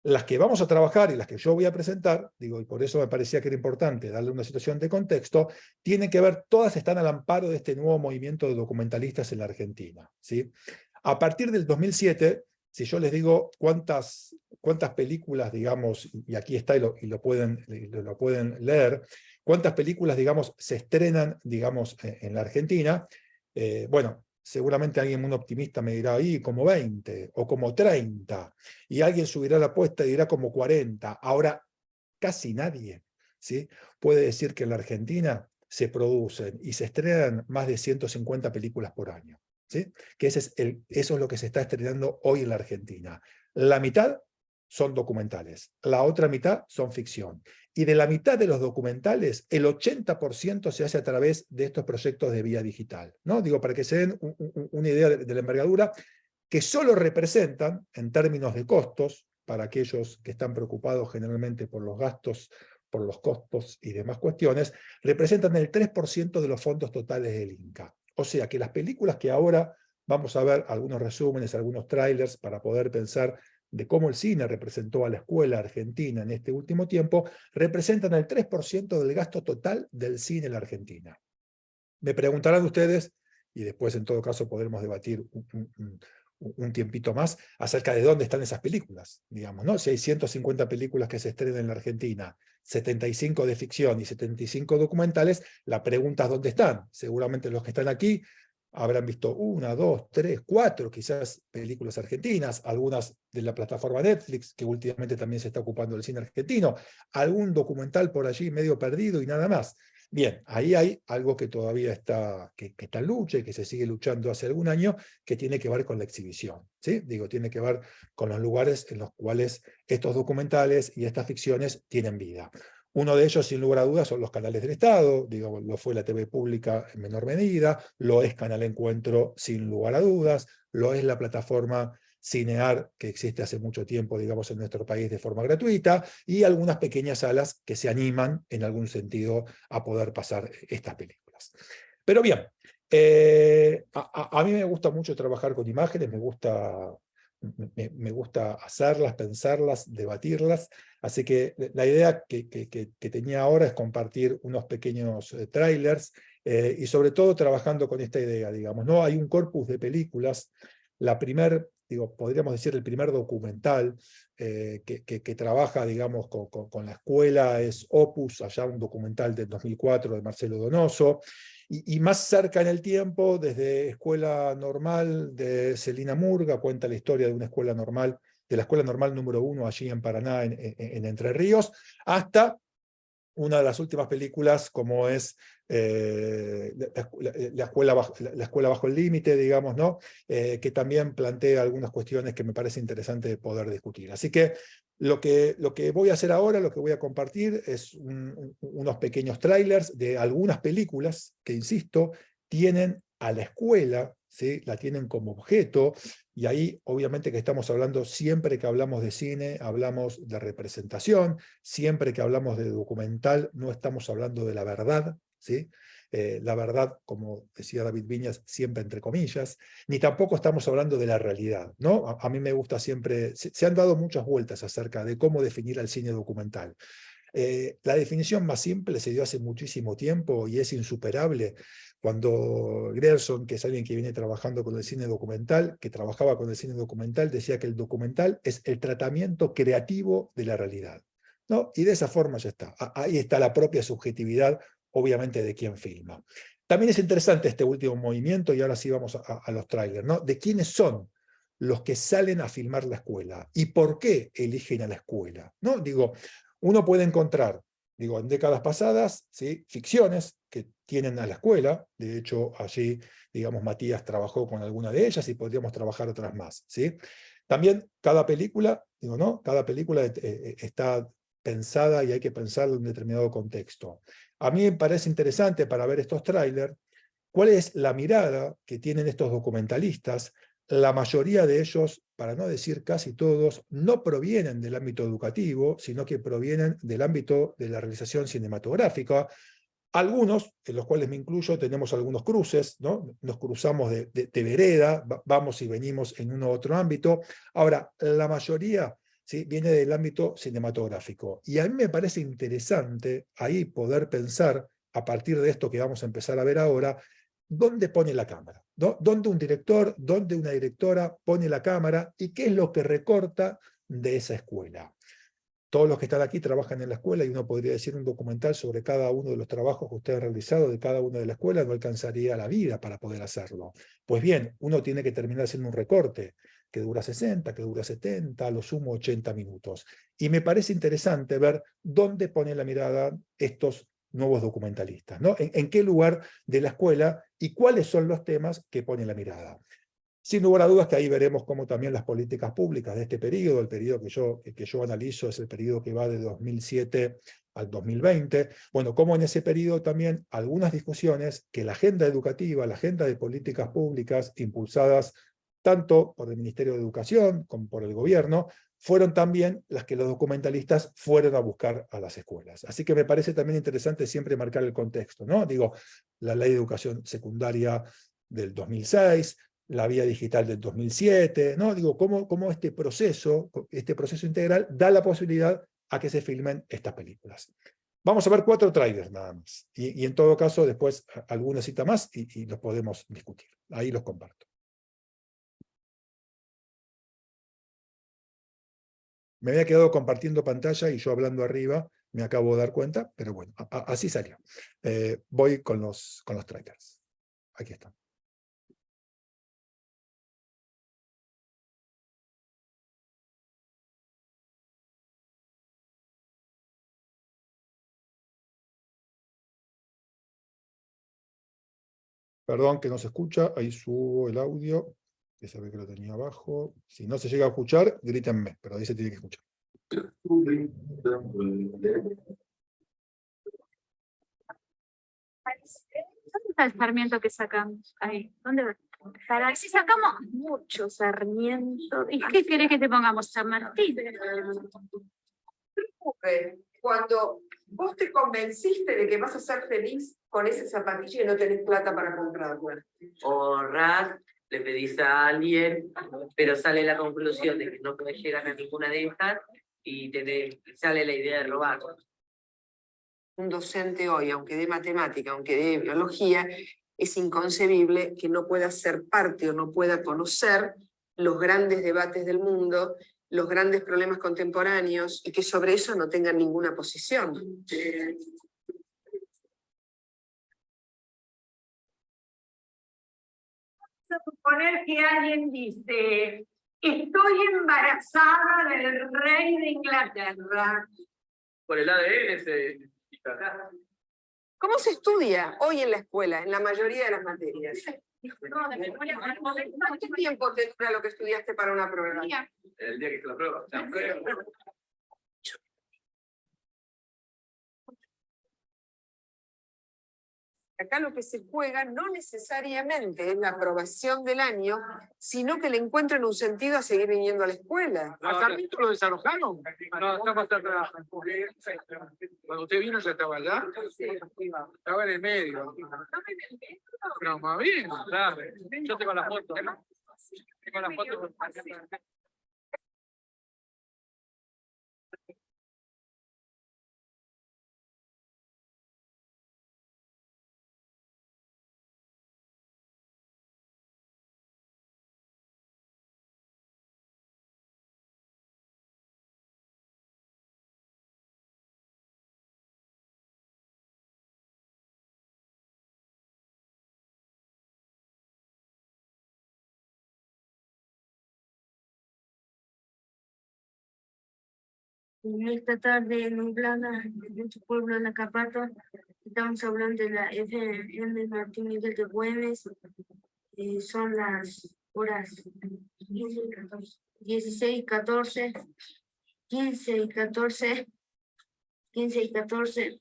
Las que vamos a trabajar y las que yo voy a presentar, digo, y por eso me parecía que era importante darle una situación de contexto, tienen que ver, todas están al amparo de este nuevo movimiento de documentalistas en la Argentina, ¿sí? A partir del 2007, si yo les digo cuántas películas, digamos, y aquí está y lo pueden leer, cuántas películas, digamos, se estrenan, digamos, en la Argentina, bueno, seguramente alguien muy optimista me dirá, ahí como 20 o como 30, y alguien subirá la apuesta y dirá como 40. Ahora, casi nadie, ¿sí? Puede decir que en la Argentina se producen y se estrenan más de 150 películas por año, ¿sí? Que eso es lo que se está estrenando hoy en la Argentina. La mitad son documentales, la otra mitad son ficción. Y de la mitad de los documentales, el 80% se hace a través de estos proyectos de vía digital, ¿no? Digo, para que se den una idea de la envergadura, que solo representan, en términos de costos, para aquellos que están preocupados generalmente por los gastos, por los costos y demás cuestiones, representan el 3% de los fondos totales del Inca. O sea que las películas que ahora vamos a ver, algunos resúmenes, algunos trailers, para poder pensar de cómo el cine representó a la escuela argentina en este último tiempo, representan el 3% del gasto total del cine en la Argentina. Me preguntarán ustedes, y después en todo caso podremos debatir un tiempito más, acerca de dónde están esas películas, digamos, ¿no? Si hay 150 películas que se estrenan en la Argentina, 75 de ficción y 75 documentales, la pregunta es dónde están. Seguramente los que están aquí habrán visto 1, 2, 3, 4 quizás películas argentinas, algunas de la plataforma Netflix, que últimamente también se está ocupando del cine argentino, algún documental por allí medio perdido y nada más. Bien, ahí hay algo que todavía está en lucha y que se sigue luchando hace algún año, que tiene que ver con la exhibición, ¿sí? Digo, tiene que ver con los lugares en los cuales estos documentales y estas ficciones tienen vida. Uno de ellos, sin lugar a dudas, son los canales del Estado, digo, lo fue la TV pública en menor medida, lo es Canal Encuentro sin lugar a dudas, lo es la plataforma Cinear, que existe hace mucho tiempo, digamos, en nuestro país de forma gratuita, y algunas pequeñas salas que se animan, en algún sentido, a poder pasar estas películas. Pero bien, a mí me gusta mucho trabajar con imágenes, me gusta hacerlas, pensarlas, debatirlas, así que la idea que tenía ahora es compartir unos pequeños trailers, y sobre todo trabajando con esta idea, digamos, ¿no? Hay un corpus de películas, podríamos decir el primer documental que trabaja, digamos, con la escuela es Opus, allá un documental del 2004 de Marcelo Donoso, y más cerca en el tiempo, desde Escuela Normal de Celina Murga, cuenta la historia de una escuela normal, de la Escuela Normal número 1 allí en Paraná, en Entre Ríos, hasta una de las últimas películas como es la escuela bajo el límite, digamos, ¿no? Que también plantea algunas cuestiones que me parece interesante poder discutir. Así que lo que voy a hacer ahora, lo que voy a compartir es unos pequeños trailers de algunas películas que, insisto, tienen a la escuela, ¿sí? La tienen como objeto, y ahí obviamente que estamos hablando, siempre que hablamos de cine, hablamos de representación, siempre que hablamos de documental, no estamos hablando de la verdad, ¿sí? La verdad, como decía David Viñas, siempre entre comillas, ni tampoco estamos hablando de la realidad, ¿no? A mí me gusta siempre, se han dado muchas vueltas acerca de cómo definir al cine documental. La definición más simple se dio hace muchísimo tiempo y es insuperable, cuando Grierson, que es alguien que viene trabajando con el cine documental, que trabajaba con el cine documental, decía que el documental es el tratamiento creativo de la realidad, ¿no? Y de esa forma ya está. Ahí está la propia subjetividad, obviamente, de quien filma. También es interesante este último movimiento, y ahora sí vamos a los trailers, ¿no? De quiénes son los que salen a filmar la escuela y por qué eligen a la escuela, ¿no? Digo, uno puede encontrar, digo, en décadas pasadas, ¿sí? Ficciones que tienen a la escuela, de hecho allí, digamos, Matías trabajó con alguna de ellas y podríamos trabajar otras más, ¿sí? También cada película, digo, ¿no? Cada película está pensada y hay que pensarla en un determinado contexto. A mí me parece interesante para ver estos tráilers, cuál es la mirada que tienen estos documentalistas. La mayoría de ellos, para no decir casi todos, no provienen del ámbito educativo, sino que provienen del ámbito de la realización cinematográfica. Algunos, en los cuales me incluyo, tenemos algunos cruces, ¿no? Nos cruzamos de vereda, vamos y venimos en uno u otro ámbito. Ahora, la mayoría, ¿sí?, viene del ámbito cinematográfico. Y a mí me parece interesante ahí poder pensar, a partir de esto que vamos a empezar a ver ahora, ¿dónde pone la cámara? ¿Dónde un director, dónde una directora pone la cámara y qué es lo que recorta de esa escuela? Todos los que están aquí trabajan en la escuela y uno podría decir un documental sobre cada uno de los trabajos que usted ha realizado de cada una de la escuela, no alcanzaría la vida para poder hacerlo. Pues bien, uno tiene que terminar haciendo un recorte que dura 60, que dura 70, a lo sumo 80 minutos. Y me parece interesante ver dónde ponen la mirada estos nuevos documentalistas, ¿no? ¿En qué lugar de la escuela y cuáles son los temas que ponen la mirada? Sin lugar a dudas que ahí veremos cómo también las políticas públicas de este periodo, el periodo que yo analizo es el periodo que va de 2007 al 2020, bueno, cómo en ese periodo también algunas discusiones que la agenda educativa, la agenda de políticas públicas impulsadas tanto por el Ministerio de Educación como por el gobierno, fueron también las que los documentalistas fueron a buscar a las escuelas. Así que me parece también interesante siempre marcar el contexto, ¿no? Digo, la Ley de Educación Secundaria del 2006, la vía digital del 2007, ¿no? Digo, cómo este proceso integral da la posibilidad a que se filmen estas películas. Vamos a ver 4 trailers nada más, y en todo caso después alguna cita más y los podemos discutir. Ahí los comparto. Me había quedado compartiendo pantalla y yo hablando arriba, me acabo de dar cuenta, pero bueno, así salió. Voy con los trailers. Aquí están. Perdón que no se escucha, ahí subo el audio, que se ve que lo tenía abajo. Si no se llega a escuchar, grítenme, pero ahí se tiene que escuchar. ¿Dónde está el sarmiento que sacamos? Ahí, ¿dónde va? Para si sacamos mucho sarmiento, ¿y qué querés que te pongamos, San Martín? Cuando vos te convenciste de que vas a ser feliz con esa zapatilla y no tenés plata para comprarla. Ahorrar, le pedís a alguien, pero sale la conclusión de que no podés llegar a ninguna de estas y sale la idea de robar. Un docente hoy, aunque dé matemática, aunque dé biología, es inconcebible que no pueda ser parte o no pueda conocer los grandes debates del mundo, los grandes problemas contemporáneos, y que sobre eso no tengan ninguna posición. Vamos a suponer que alguien dice, estoy embarazada del rey de Inglaterra. Por el ADN se... ¿Cómo se estudia hoy en la escuela, en la mayoría de las materias? ¿Cuánto tiempo te dura lo que estudiaste para una prueba? El día que hice la prueba. Acá lo que se juega no necesariamente es la aprobación del año, sino que le encuentren un sentido a seguir viniendo a la escuela. ¿A Sarmiento lo desalojaron? No, estaba atrás. Cuando usted vino ya estaba allá. Estaba en el medio. Pero más bien. Claro. Yo tengo la foto. Tengo la foto. Esta tarde nublada en su pueblo, en Acapato, estamos hablando de la FM Martín Miguel de Güemes. Son las horas 16 y 14, 15 y 14, 15 y 14.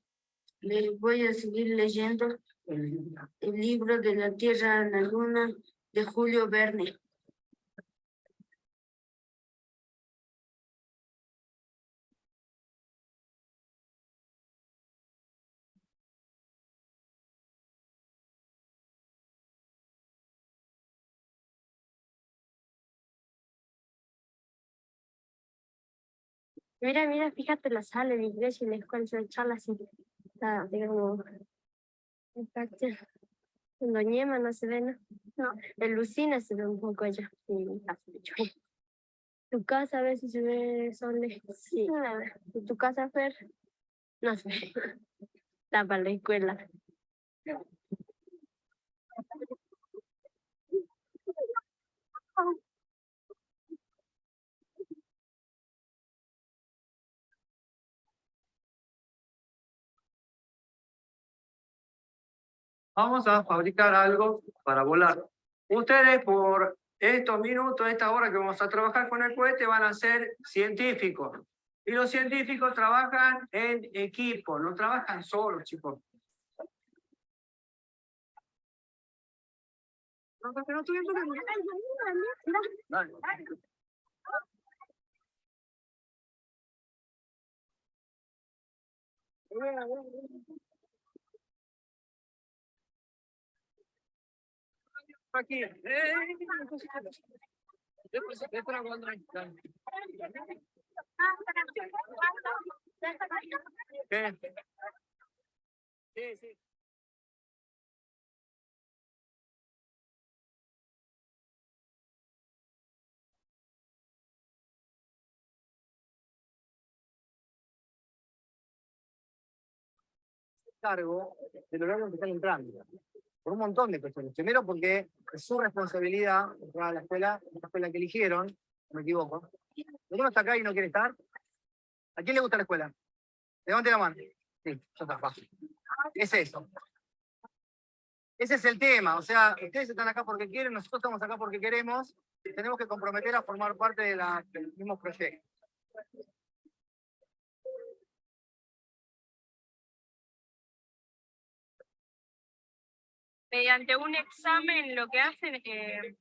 Les voy a seguir leyendo el libro de la Tierra a la Luna de Julio Verne. Mira, mira, fíjate la sala, la iglesia y la escuela, son charlas así. Está, digamos, en Doñema no se ve, ¿no? No, en Lucina se ve un poco allá. Tu casa a ver si se ve Sole. Sí. ¿Y tu casa, Fer? No sé. Está para la escuela. Vamos a fabricar algo para volar. Ustedes por estos minutos, esta hora que vamos a trabajar con el cohete, van a ser científicos. Y los científicos trabajan en equipo, no trabajan solos, chicos. Dale. Aquí. ¿Qué? Sí, sí. Cargo del horario que están entrando. Por un montón de cuestiones. Primero porque es su responsabilidad entrar a la escuela que eligieron, no me equivoco. ¿Alguno está acá y no quiere estar? ¿A quién le gusta la escuela? Levante la mano. Sí, ya está, va. Es eso. Ese es el tema. O sea, ustedes están acá porque quieren, nosotros estamos acá porque queremos. Tenemos que comprometer a formar parte de del mismo proyecto. Mediante un examen lo que hacen es que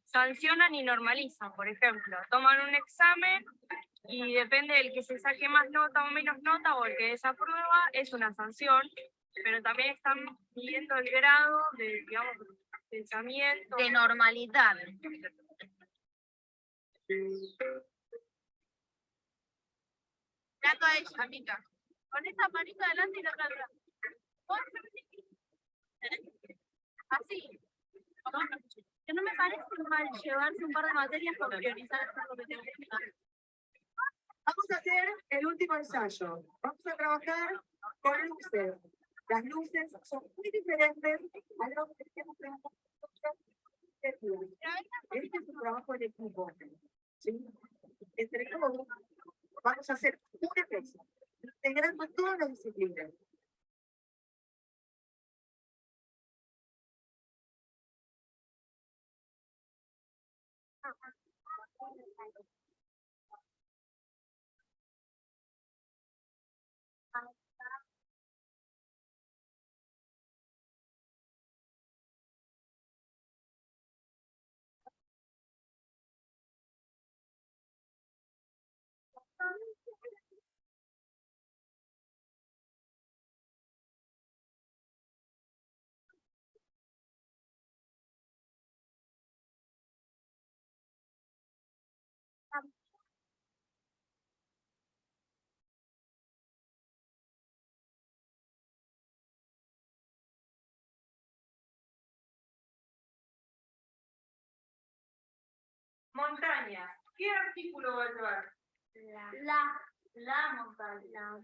sancionan y normalizan. Por ejemplo, toman un examen y depende del que se saque más nota o menos nota o el que desaprueba, es una sanción, pero también están midiendo el grado de, digamos, pensamiento. De normalidad. Trato a ella, amiga. Con esa manita adelante y la otra atrás. Así. Que no me parece mal llevarse un par de materias por priorizar lo que tengo que estudiar. Vamos a hacer el último ensayo. Vamos a trabajar con luces. Las luces son muy diferentes a lo que hemos trabajado. Este es un trabajo de equipo. ¿Sí? Entre todos vamos a hacer una pieza, integrando todas las disciplinas. Montaña. ¿Qué artículo va a llevar? La montaña.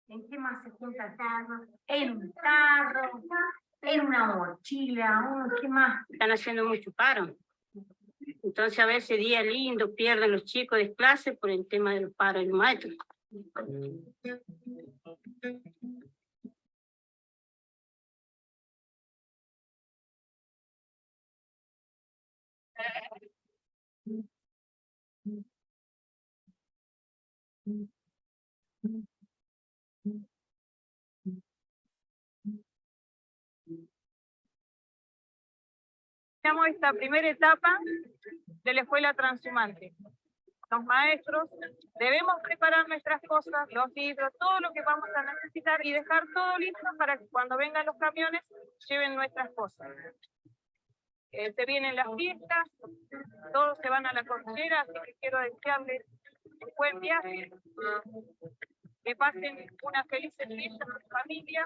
¿En qué más se junta el tarro? En un tarro, en una mochila, ¿qué más? Están haciendo mucho paro. Entonces a veces día lindo pierden los chicos de clase por el tema del paro del maestro. Iniciamos esta primera etapa de la escuela transhumante. Los maestros debemos preparar nuestras cosas, los libros, todo lo que vamos a necesitar y dejar todo listo para que cuando vengan los camiones lleven nuestras cosas. Se vienen las fiestas, todos se van a la cordillera, así que quiero desearles un buen viaje, que pasen unas felices fiestas en familia.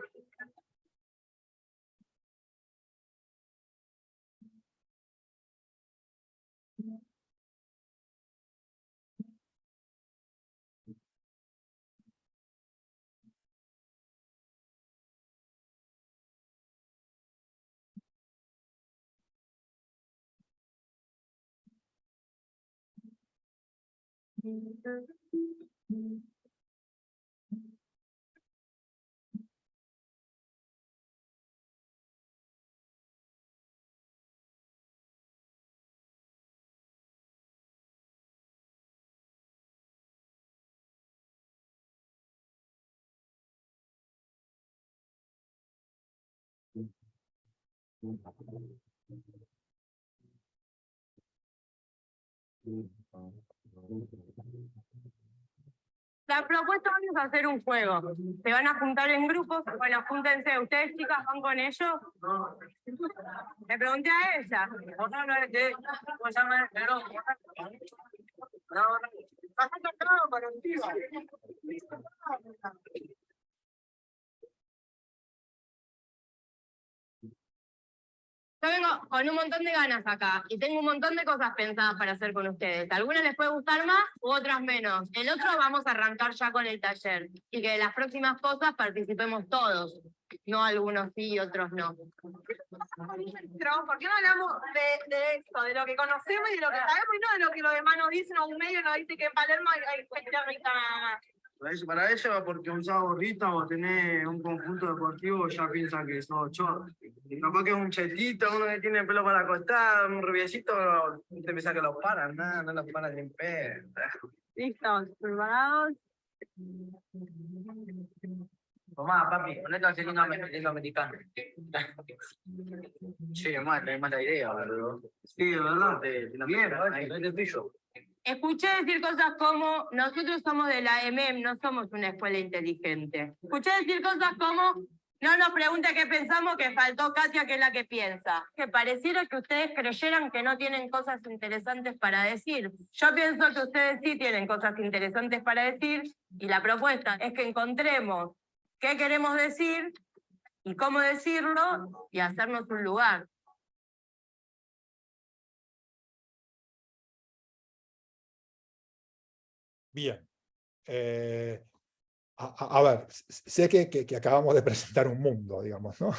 La propuesta es hacer un juego. Se van a juntar en grupos. Bueno, júntense. ¿Ustedes, chicas, van con ellos? No. Le pregunté a ella. No, ¿cómo se llama? No. Bastante claro, pero yo vengo con un montón de ganas acá y tengo un montón de cosas pensadas para hacer con ustedes. Algunas les puede gustar más u otras menos. El otro vamos a arrancar ya con el taller y que de las próximas cosas participemos todos. No algunos sí y otros no. Pero, ¿por qué no hablamos de esto, de lo que conocemos y de lo que sabemos y no de lo que los demás nos dicen o un medio nos dice que en Palermo hay cuestión rica nada más? Para eso, porque un gorrita o tener un conjunto deportivo ya piensan que sos chorro. Capaz que es un chetito, uno que tiene pelo para acostar, un rubiecito, te pensás que los paran, no los paran ni en pedo. ¿Listos? ¿Preparados? Tomá, papi, ponete al cilindro americano. Sí, no es mala idea, boludo. Sí, de verdad, ahí te pillo. Escuché decir cosas como, nosotros somos de la EMEM, no somos una escuela inteligente. Escuché decir cosas como, no nos pregunte qué pensamos, que faltó Katia, que es la que piensa. Que pareciera que ustedes creyeran que no tienen cosas interesantes para decir. Yo pienso que ustedes sí tienen cosas interesantes para decir, y la propuesta es que encontremos qué queremos decir y cómo decirlo, y hacernos un lugar. Bien. A ver, sé que acabamos de presentar un mundo, digamos, ¿no?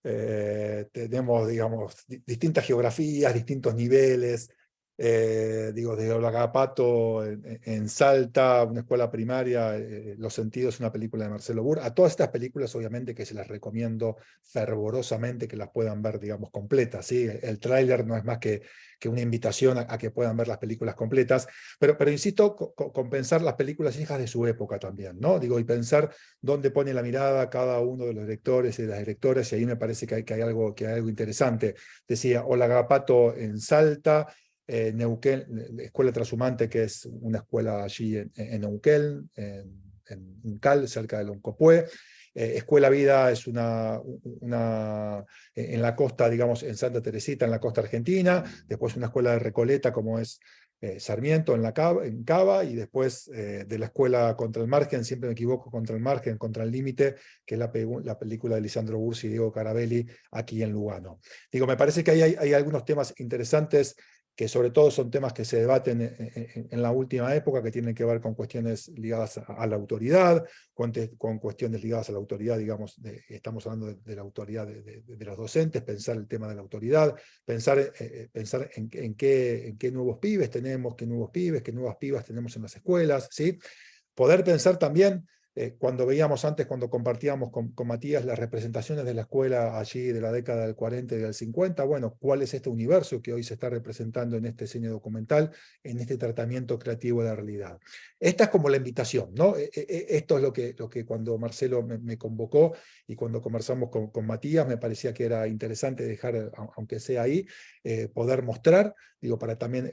Tenemos, digamos, distintas geografías, distintos niveles. Digo, desde Olagapato en Salta, una escuela primaria, Los Sentidos, una película de Marcelo Burr. A todas estas películas, obviamente, que se las recomiendo fervorosamente que las puedan ver, digamos, completas, ¿sí? El tráiler no es más que una invitación a que puedan ver las películas completas, pero insisto, con pensar las películas hijas de su época también, ¿no? Digo, y pensar dónde pone la mirada cada uno de los directores y de las directoras, y ahí me parece que hay algo interesante. Decía, Olagapato en Salta, Neuquén, Escuela Transhumante, que es una escuela allí en Neuquén, en Uncal, cerca de Loncopué. Escuela Vida es una en la costa, digamos, en Santa Teresita, en la costa argentina. Después una escuela de Recoleta, como es Sarmiento, en Cava, y después de la escuela Contra el Margen, siempre me equivoco, Contra el Margen, Contra el Límite, que es la película de Lisandro Bursi y Diego Carabelli, aquí en Lugano. Digo, me parece que hay algunos temas interesantes, que sobre todo son temas que se debaten en la última época, que tienen que ver con cuestiones ligadas a la autoridad, con cuestiones ligadas a la autoridad, digamos, estamos hablando de la autoridad de los docentes, pensar el tema de la autoridad, pensar en qué nuevos pibes tenemos, qué nuevas pibas tenemos en las escuelas, ¿sí? Poder pensar también cuando veíamos antes, cuando compartíamos con Matías las representaciones de la escuela allí de la década del 40 y del 50, bueno, ¿cuál es este universo que hoy se está representando en este cine documental, en este tratamiento creativo de la realidad? Esta es como la invitación, ¿no? Esto es lo que cuando Marcelo me convocó y cuando conversamos con Matías, me parecía que era interesante dejar, aunque sea ahí, poder mostrar, digo, para también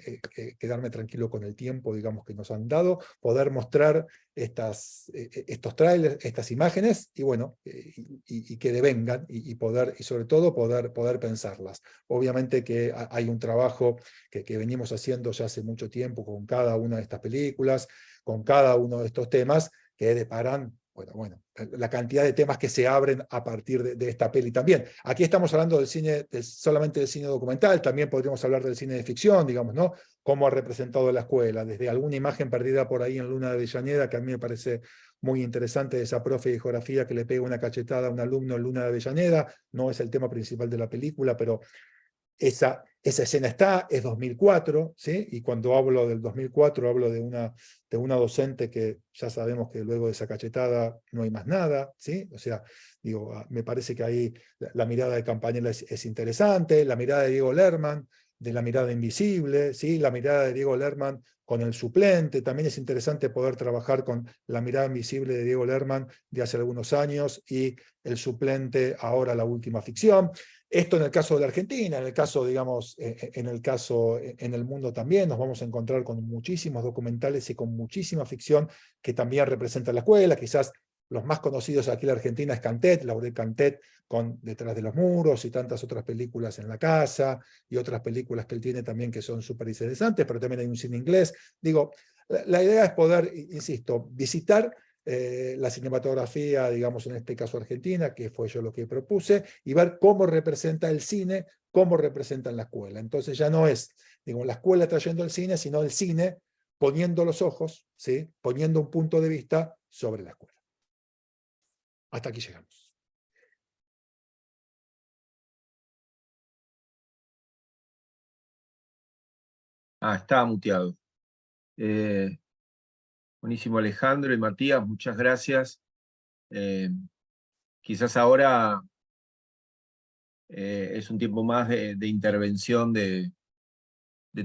quedarme tranquilo con el tiempo, digamos, que nos han dado, poder mostrar estos trailers, estas imágenes, y bueno, y que devengan, y sobre todo poder pensarlas. Obviamente que hay un trabajo que venimos haciendo ya hace mucho tiempo con cada una de estas películas, con cada uno de estos temas, que deparan, bueno, la cantidad de temas que se abren a partir de esta peli también. Aquí estamos hablando del cine, solamente del cine documental, también podríamos hablar del cine de ficción, digamos, ¿no? Cómo ha representado la escuela, desde alguna imagen perdida por ahí en Luna de Avellaneda, que a mí me parece muy interesante, de esa profe de geografía que le pega una cachetada a un alumno en Luna de Avellaneda, no es el tema principal de la película, pero esa escena está, es 2004, ¿sí? Y cuando hablo del 2004 hablo de una docente que ya sabemos que luego de esa cachetada no hay más nada, ¿sí? O sea, digo, me parece que ahí la mirada de Campanella es interesante, la mirada de Diego Lerman, de la mirada invisible, ¿sí? La mirada de Diego Lerman con el suplente, también es interesante poder trabajar con la mirada invisible de Diego Lerman de hace algunos años y el suplente ahora la última ficción. Esto en el caso de la Argentina, en el caso, digamos, en el mundo también, nos vamos a encontrar con muchísimos documentales y con muchísima ficción que también representa la escuela. Quizás los más conocidos aquí en la Argentina es Cantet, Laurel Cantet, con Detrás de los muros y tantas otras películas en la casa, y otras películas que él tiene también que son súper interesantes, pero también hay un cine inglés. Digo, la idea es poder, insisto, visitar la cinematografía, digamos, en este caso argentina, que fue yo lo que propuse, y ver cómo representa el cine, cómo representa en la escuela. Entonces ya no es, digo, la escuela trayendo el cine, sino el cine poniendo los ojos, ¿sí? Poniendo un punto de vista sobre la escuela. Hasta aquí llegamos. Estaba muteado. Buenísimo, Alejandro y Matías, muchas gracias. Quizás ahora es un tiempo más de intervención de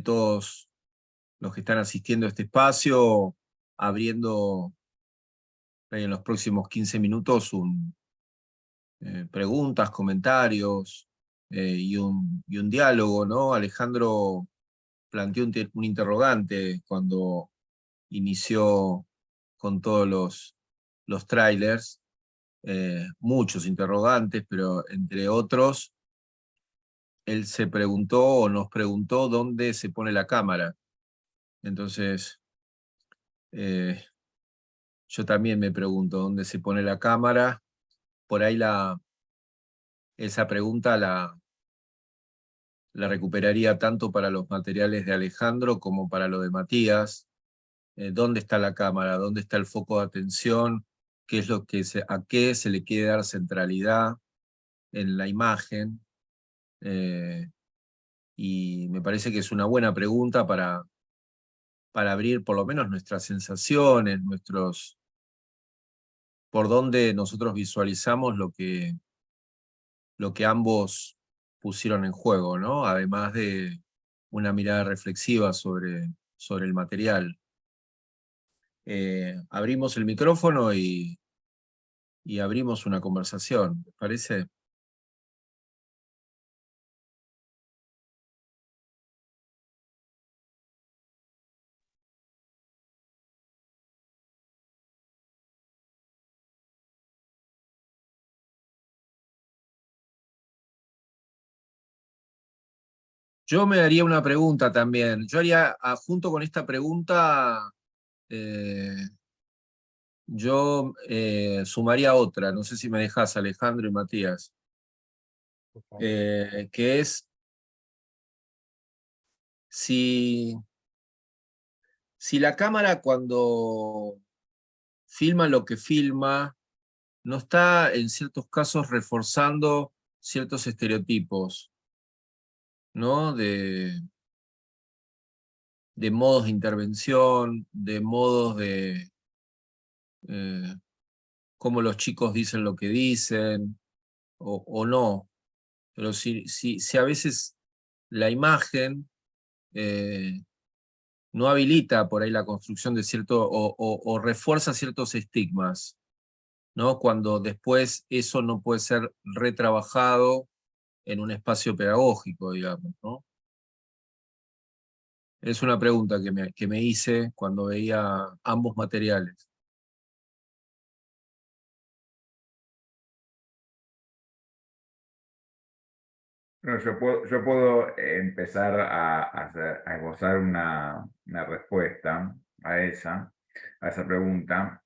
todos los que están asistiendo a este espacio, abriendo en los próximos 15 minutos preguntas, comentarios y un diálogo, ¿no? Alejandro planteó un interrogante cuando inició con todos los trailers, muchos interrogantes, pero entre otros, él se preguntó o nos preguntó dónde se pone la cámara. Entonces, yo también me pregunto dónde se pone la cámara. Por ahí esa pregunta la recuperaría tanto para los materiales de Alejandro como para lo de Matías. ¿Dónde está la cámara? ¿Dónde está el foco de atención? ¿Qué es lo que a qué se le quiere dar centralidad en la imagen? Y me parece que es una buena pregunta para abrir por lo menos nuestras sensaciones, por dónde nosotros visualizamos lo que ambos pusieron en juego, ¿no? Además de una mirada reflexiva sobre el material. Abrimos el micrófono y abrimos una conversación, ¿les parece? Yo me haría una pregunta también. Yo haría, junto con esta pregunta, yo sumaría otra, no sé si me dejas, Alejandro y Matías, que es si la cámara cuando filma lo que filma, no está en ciertos casos reforzando ciertos estereotipos, ¿no? De modos de intervención, de modos de cómo los chicos dicen lo que dicen, o no. Pero si a veces la imagen no habilita por ahí la construcción de cierto, o refuerza ciertos estigmas, ¿no? Cuando después eso no puede ser retrabajado en un espacio pedagógico, digamos, ¿no? Es una pregunta que me hice cuando veía ambos materiales. No, yo puedo empezar a esbozar una respuesta a esa pregunta.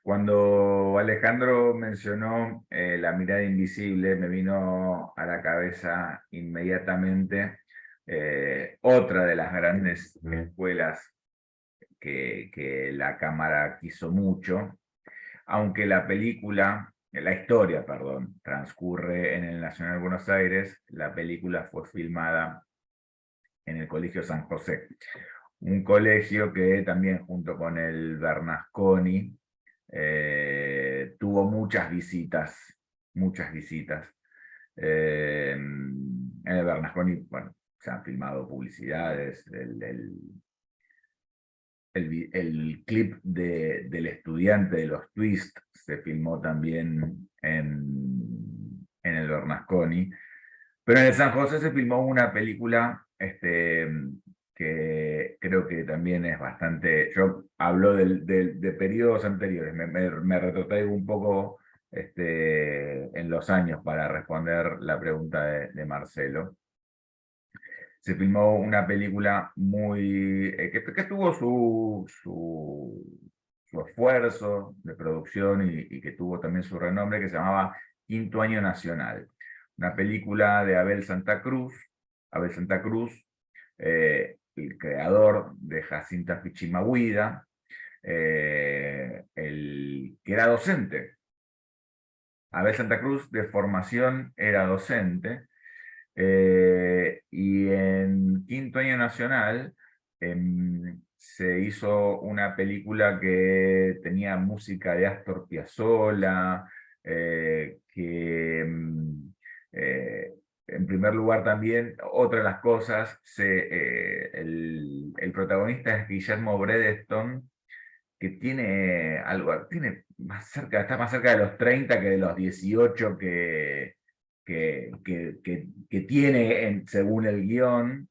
Cuando Alejandro mencionó la mirada invisible, me vino a la cabeza inmediatamente otra de las grandes escuelas que la cámara quiso mucho, aunque la historia, perdón, transcurre en el Nacional de Buenos Aires, la película fue filmada en el Colegio San José, un colegio que también junto con el Bernasconi tuvo muchas visitas. En el Bernasconi, bueno, se han filmado publicidades, el clip del estudiante de los Twist se filmó también en el Bernasconi, pero en el San José se filmó una película que creo que también es bastante. Yo hablo de periodos anteriores, me retrotraigo un poco en los años para responder la pregunta de Marcelo. Se filmó una película que tuvo su esfuerzo de producción y que tuvo también su renombre, que se llamaba Quinto Año Nacional. Una película de Abel Santa Cruz. Abel Santa Cruz, el creador de Jacinta Pichimahuida, que era docente. Abel Santa Cruz, de formación, era docente. Y en Quinto Año Nacional se hizo una película que tenía música de Astor Piazzolla, en primer lugar también, otra de las cosas, el protagonista es Guillermo Bredeston, que tiene está más cerca de los 30 que de los 18 que tiene según el guión,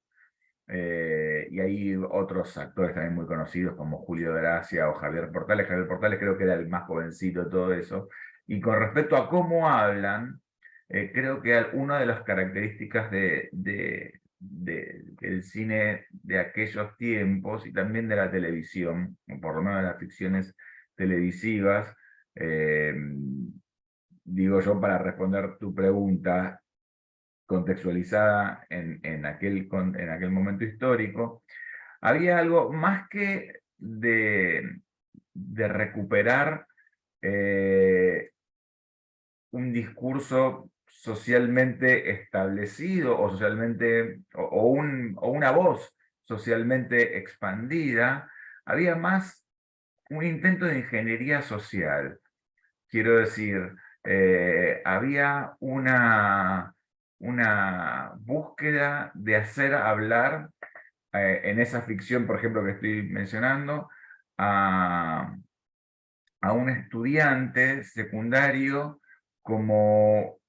y hay otros actores también muy conocidos como Julio Gracia o Javier Portales. Javier Portales creo que era el más jovencito de todo eso. Y con respecto a cómo hablan, creo que una de las características del cine de aquellos tiempos y también de la televisión, o por lo menos de las ficciones televisivas, digo yo, para responder tu pregunta, contextualizada en aquel momento histórico, había algo más que de recuperar un discurso socialmente establecido o una voz socialmente expandida. Había más un intento de ingeniería social. Quiero decir, había una búsqueda de hacer hablar en esa ficción, por ejemplo, que estoy mencionando, a un estudiante secundario como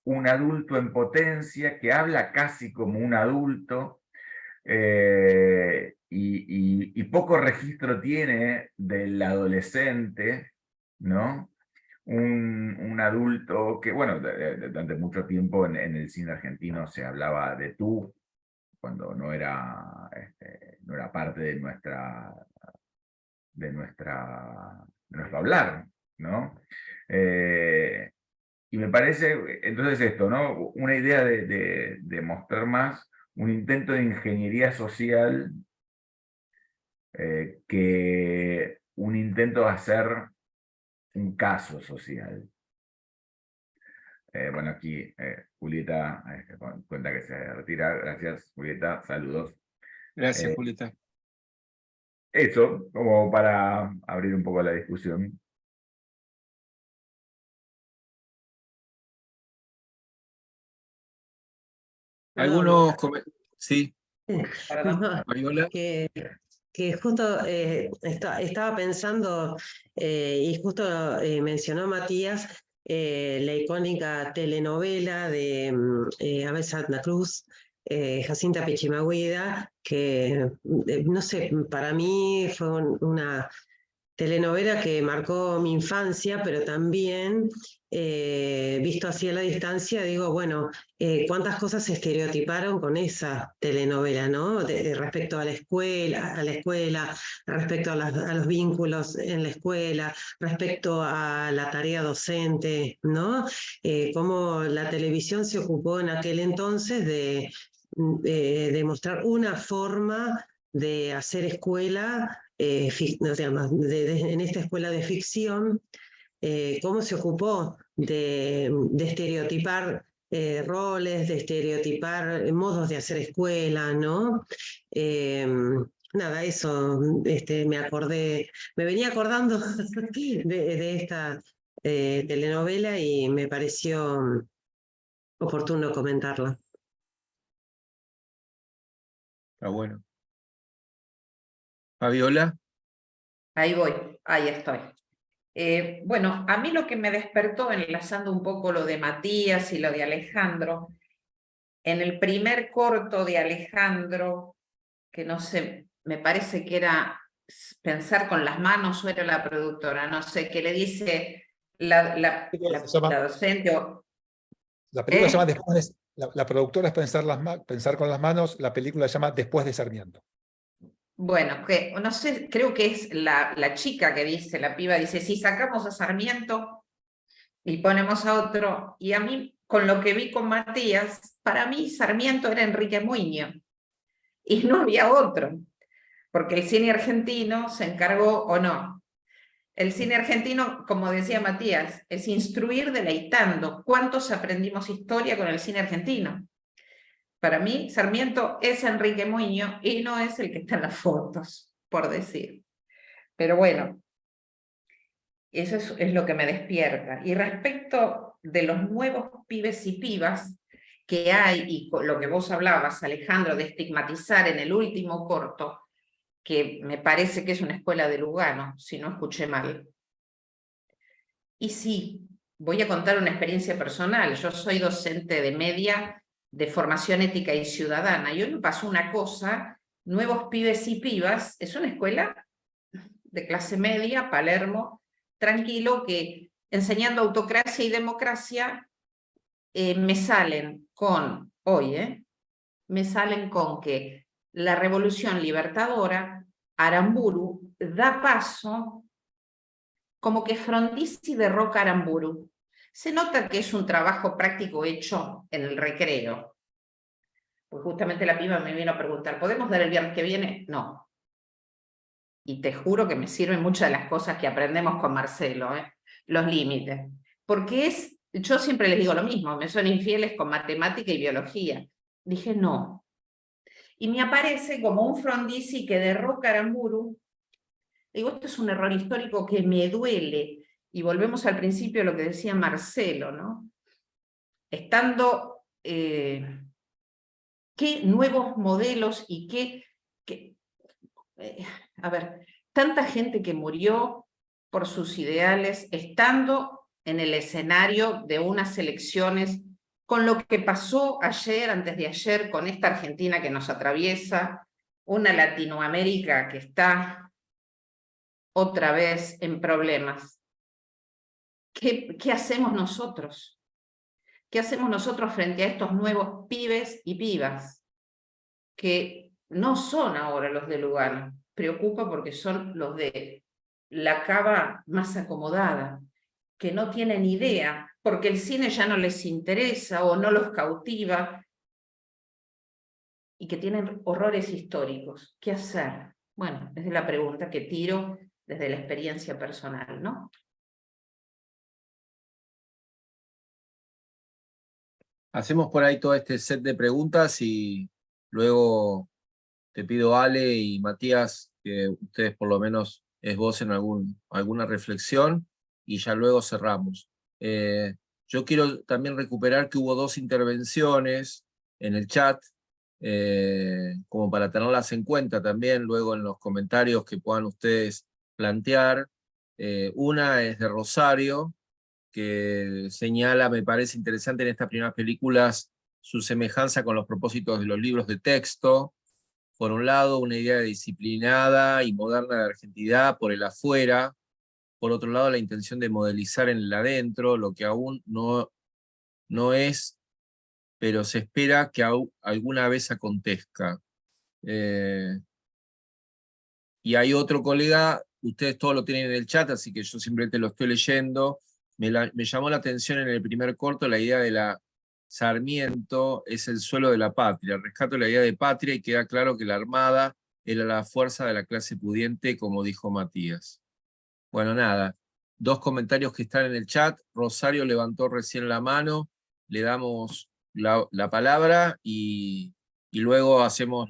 un adulto en potencia, que habla casi como un adulto, y poco registro tiene del adolescente, ¿no? Un adulto que, bueno, durante mucho tiempo en el cine argentino se hablaba de tú, cuando no era parte de nuestro hablar, ¿no? Y me parece, entonces esto, ¿no? Una idea de mostrar más un intento de ingeniería social que un intento de hacer un caso social. Bueno, aquí Julieta cuenta que se retira. Gracias, Julieta. Saludos. Gracias, Julieta. Eso, como para abrir un poco la discusión. Algunos... Sí, No, Mariola. que justo estaba pensando, y justo mencionó Matías, la icónica telenovela de Abel Santa Cruz, Jacinta Pichimahuida, que no sé, para mí fue una telenovela que marcó mi infancia, pero también, visto así a la distancia, digo, bueno, cuántas cosas se estereotiparon con esa telenovela, ¿no? Respecto a la escuela, respecto a los vínculos en la escuela, respecto a la tarea docente, ¿no? Cómo la televisión se ocupó en aquel entonces de mostrar una forma de hacer escuela, en esta escuela de ficción, cómo se ocupó de estereotipar roles, de estereotipar modos de hacer escuela, ¿no? Nada, eso me venía acordando de esta telenovela y me pareció oportuno comentarla. Está bueno. Fabiola. Ahí voy, ahí estoy. Bueno, a mí lo que me despertó, enlazando un poco lo de Matías y lo de Alejandro, en el primer corto de Alejandro, que no sé, me parece que era Pensar con las manos, o era la productora, no sé, que le dice la docente o... La película se llama la productora es Pensar con las manos, la película se llama Después de Sarmiento. Bueno, que no sé, creo que es la chica que dice, la piba dice, si sacamos a Sarmiento y ponemos a otro, y a mí, con lo que vi con Matías, para mí Sarmiento era Enrique Muñoz, y no había otro, porque el cine argentino se encargó, o no. El cine argentino, como decía Matías, es instruir deleitando. ¿Cuántos aprendimos historia con el cine argentino? Para mí, Sarmiento es Enrique Muñoz y no es el que está en las fotos, por decir. Pero bueno, eso es lo que me despierta. Y respecto de los nuevos pibes y pibas que hay, y lo que vos hablabas, Alejandro, de estigmatizar en el último corto, que me parece que es una escuela de Lugano, si no escuché mal. Y sí, voy a contar una experiencia personal. Yo soy docente de media de formación ética y ciudadana, y hoy me pasó una cosa, nuevos pibes y pibas, es una escuela de clase media, Palermo, tranquilo, que enseñando autocracia y democracia, me salen con, me salen con que la revolución libertadora, Aramburu, da paso como que Frondizi derroca a Aramburu. Se nota que es un trabajo práctico hecho en el recreo. Pues justamente la piba me vino a preguntar, ¿podemos dar el viernes que viene? No. Y te juro que me sirven muchas de las cosas que aprendemos con Marcelo, los límites. Porque yo siempre les digo lo mismo, me son infieles con matemática y biología. Dije, no. Y me aparece como un Frondizi que derroca a Aramburu. Digo, esto es un error histórico que me duele. Y volvemos al principio de lo que decía Marcelo, ¿no? Estando, ¿qué nuevos modelos y a ver, tanta gente que murió por sus ideales, estando en el escenario de unas elecciones, con lo que pasó ayer, antes de ayer, con esta Argentina que nos atraviesa, una Latinoamérica que está otra vez en problemas. ¿Qué hacemos nosotros? ¿Qué hacemos nosotros frente a estos nuevos pibes y pibas? Que no son ahora los de Lugano, preocupa porque son los de la cava más acomodada, que no tienen idea, porque el cine ya no les interesa o no los cautiva, y que tienen horrores históricos. ¿Qué hacer? Bueno, esa es la pregunta que tiro desde la experiencia personal, ¿no? Hacemos por ahí todo este set de preguntas y luego te pido, Ale y Matías, que ustedes por lo menos esbocen alguna reflexión y ya luego cerramos. Yo quiero también recuperar que hubo dos intervenciones en el chat, como para tenerlas en cuenta también luego en los comentarios que puedan ustedes plantear. Una es de Rosario, que señala, me parece interesante en estas primeras películas, su semejanza con los propósitos de los libros de texto. Por un lado, una idea disciplinada y moderna de argentinidad por el afuera. Por otro lado, la intención de modelizar en el adentro, lo que aún no es, pero se espera que alguna vez acontezca. Y hay otro colega, ustedes todos lo tienen en el chat, así que yo simplemente lo estoy leyendo. Me llamó la atención en el primer corto la idea de la Sarmiento es el suelo de la patria. Rescato la idea de patria y queda claro que la Armada era la fuerza de la clase pudiente, como dijo Matías. Bueno, nada, 2 comentarios que están en el chat. Rosario levantó recién la mano, le damos la palabra y luego hacemos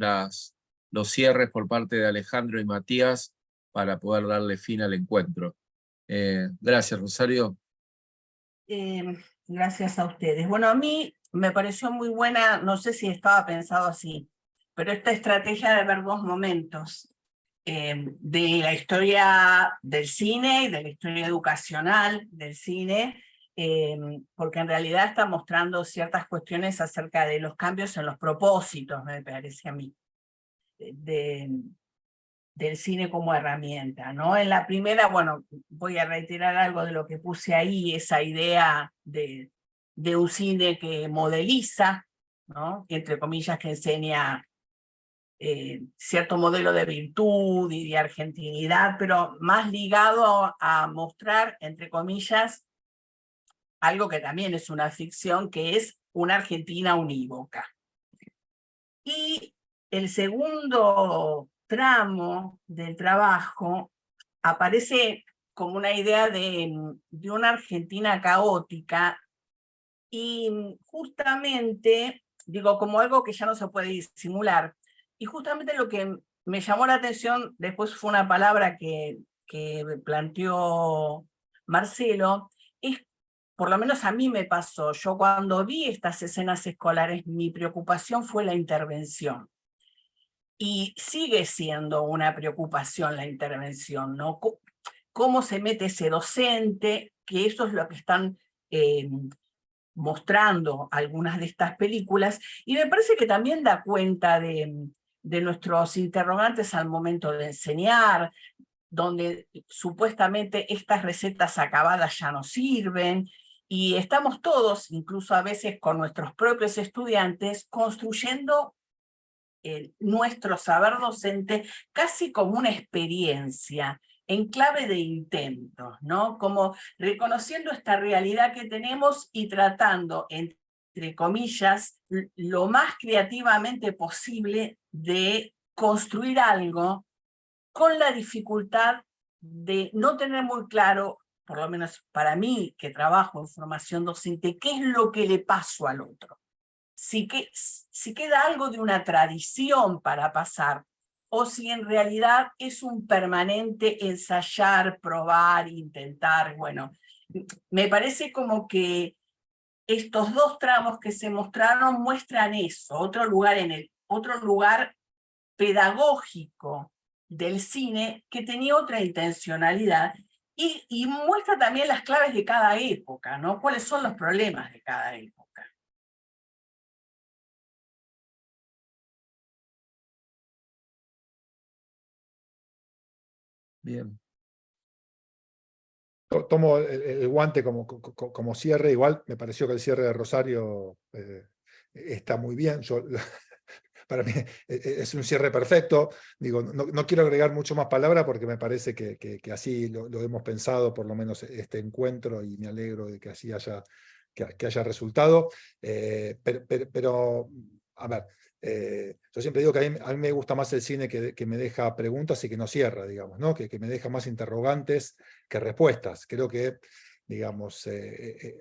los cierres por parte de Alejandro y Matías para poder darle fin al encuentro. Gracias, Rosario. Gracias a ustedes. Bueno, a mí me pareció muy buena, no sé si estaba pensado así, pero esta estrategia de ver 2 momentos, de la historia del cine y de la historia educacional del cine, porque en realidad está mostrando ciertas cuestiones acerca de los cambios en los propósitos, me parece a mí, del cine como herramienta, ¿no? En la primera, bueno, voy a reiterar algo de lo que puse ahí, esa idea de un cine que modeliza, ¿no? Que entre comillas que enseña cierto modelo de virtud y de argentinidad, pero más ligado a mostrar, entre comillas, algo que también es una ficción, que es una Argentina unívoca. Y el segundo tramo del trabajo aparece como una idea de una Argentina caótica y justamente, digo, como algo que ya no se puede disimular. Y justamente lo que me llamó la atención después fue una palabra que planteó Marcelo, es, por lo menos a mí me pasó, yo cuando vi estas escenas escolares, mi preocupación fue la intervención. Y sigue siendo una preocupación la intervención, ¿no? ¿Cómo se mete ese docente? Que eso es lo que están mostrando algunas de estas películas, y me parece que también da cuenta de nuestros interrogantes al momento de enseñar, donde supuestamente estas recetas acabadas ya no sirven, y estamos todos, incluso a veces con nuestros propios estudiantes, construyendo nuestro saber docente casi como una experiencia, en clave de intentos, ¿no? Como reconociendo esta realidad que tenemos y tratando, entre comillas, lo más creativamente posible de construir algo con la dificultad de no tener muy claro, por lo menos para mí que trabajo en formación docente, qué es lo que le paso al otro. Si queda algo de una tradición para pasar, o si en realidad es un permanente ensayar, probar, intentar. Bueno, me parece como que estos 2 tramos que se mostraron muestran eso, otro lugar pedagógico del cine que tenía otra intencionalidad, y muestra también las claves de cada época, ¿no? ¿Cuáles son los problemas de cada época? Bien. Tomo el guante como cierre. Igual me pareció que el cierre de Rosario está muy bien. Para mí es un cierre perfecto. Digo, no quiero agregar mucho más palabra porque me parece que así lo hemos pensado, por lo menos este encuentro, y me alegro de que así haya resultado. Pero, a ver, yo siempre digo que a mí me gusta más el cine que me deja preguntas y que no cierra, digamos, ¿no? Que me deja más interrogantes que respuestas. Creo que digamos,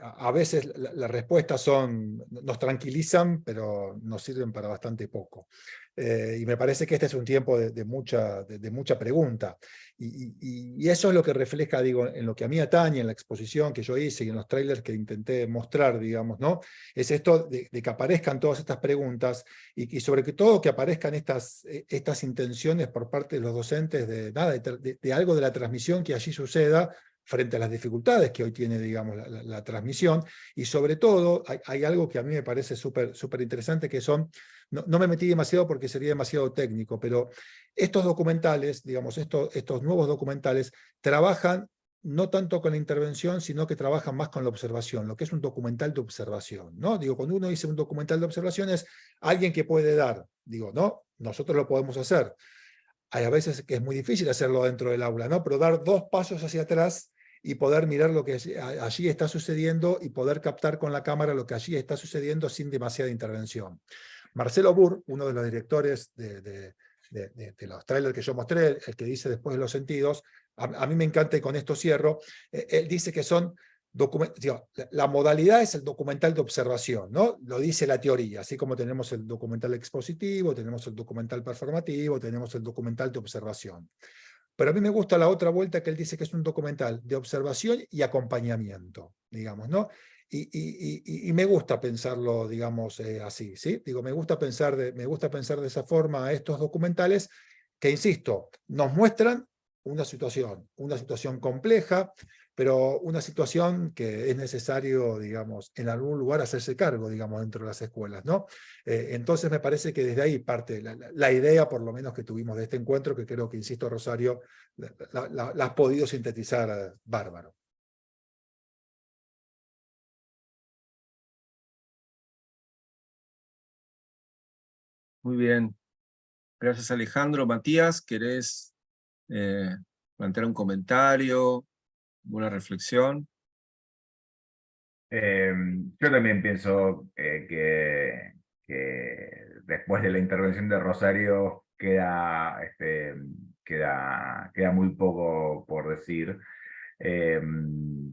a veces las respuestas nos tranquilizan, pero nos sirven para bastante poco. Y me parece que este es un tiempo de mucha pregunta. Y eso es lo que refleja, digo, en lo que a mí atañe, en la exposición que yo hice y en los trailers que intenté mostrar, digamos, ¿no? Es esto de que aparezcan todas estas preguntas y sobre todo que aparezcan estas intenciones por parte de los docentes de algo de la transmisión que allí suceda, frente a las dificultades que hoy tiene, digamos, la transmisión, y sobre todo hay algo que a mí me parece súper interesante, que son, no me metí demasiado porque sería demasiado técnico, pero estos documentales, digamos, estos nuevos documentales, trabajan no tanto con la intervención, sino que trabajan más con la observación, lo que es un documental de observación, ¿no? Digo, cuando uno dice un documental de observación es alguien que puede dar, digo, no, nosotros lo podemos hacer. Hay a veces que es muy difícil hacerlo dentro del aula, ¿no? Pero dar 2 pasos hacia atrás y poder mirar lo que allí está sucediendo y poder captar con la cámara lo que allí está sucediendo sin demasiada intervención. Marcelo Burr, uno de los directores de los trailers que yo mostré, el que dice Después de los sentidos, a mí me encanta y con esto cierro, él dice que son la modalidad es el documental de observación, ¿no? Lo dice la teoría, así como tenemos el documental expositivo, tenemos el documental performativo, tenemos el documental de observación. Pero a mí me gusta la otra vuelta que él dice que es un documental de observación y acompañamiento, digamos, ¿no? Y me gusta pensarlo, digamos, así, ¿sí? Digo, me gusta pensar de esa forma a estos documentales que, insisto, nos muestran una situación compleja, pero una situación que es necesario, digamos, en algún lugar hacerse cargo, digamos, dentro de las escuelas, ¿no? Entonces me parece que desde ahí parte la idea, por lo menos, que tuvimos de este encuentro, que creo que, insisto, Rosario, la has podido sintetizar bárbaro. Muy bien. Gracias, Alejandro. Matías, ¿querés plantear un comentario, una reflexión? Yo también pienso que después de la intervención de Rosario queda muy poco por decir. Creo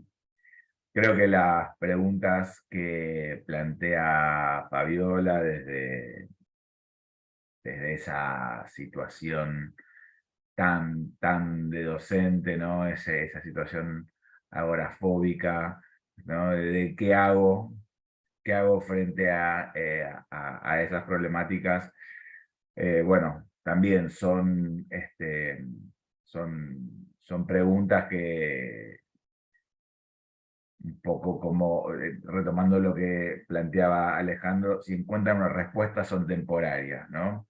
que las preguntas que plantea Fabiola desde esa situación tan de docente, ¿no? Esa situación agorafóbica, ¿no? De qué hago frente a esas problemáticas. Bueno, también son preguntas que, un poco como retomando lo que planteaba Alejandro, si encuentran una respuesta son temporarias, ¿no?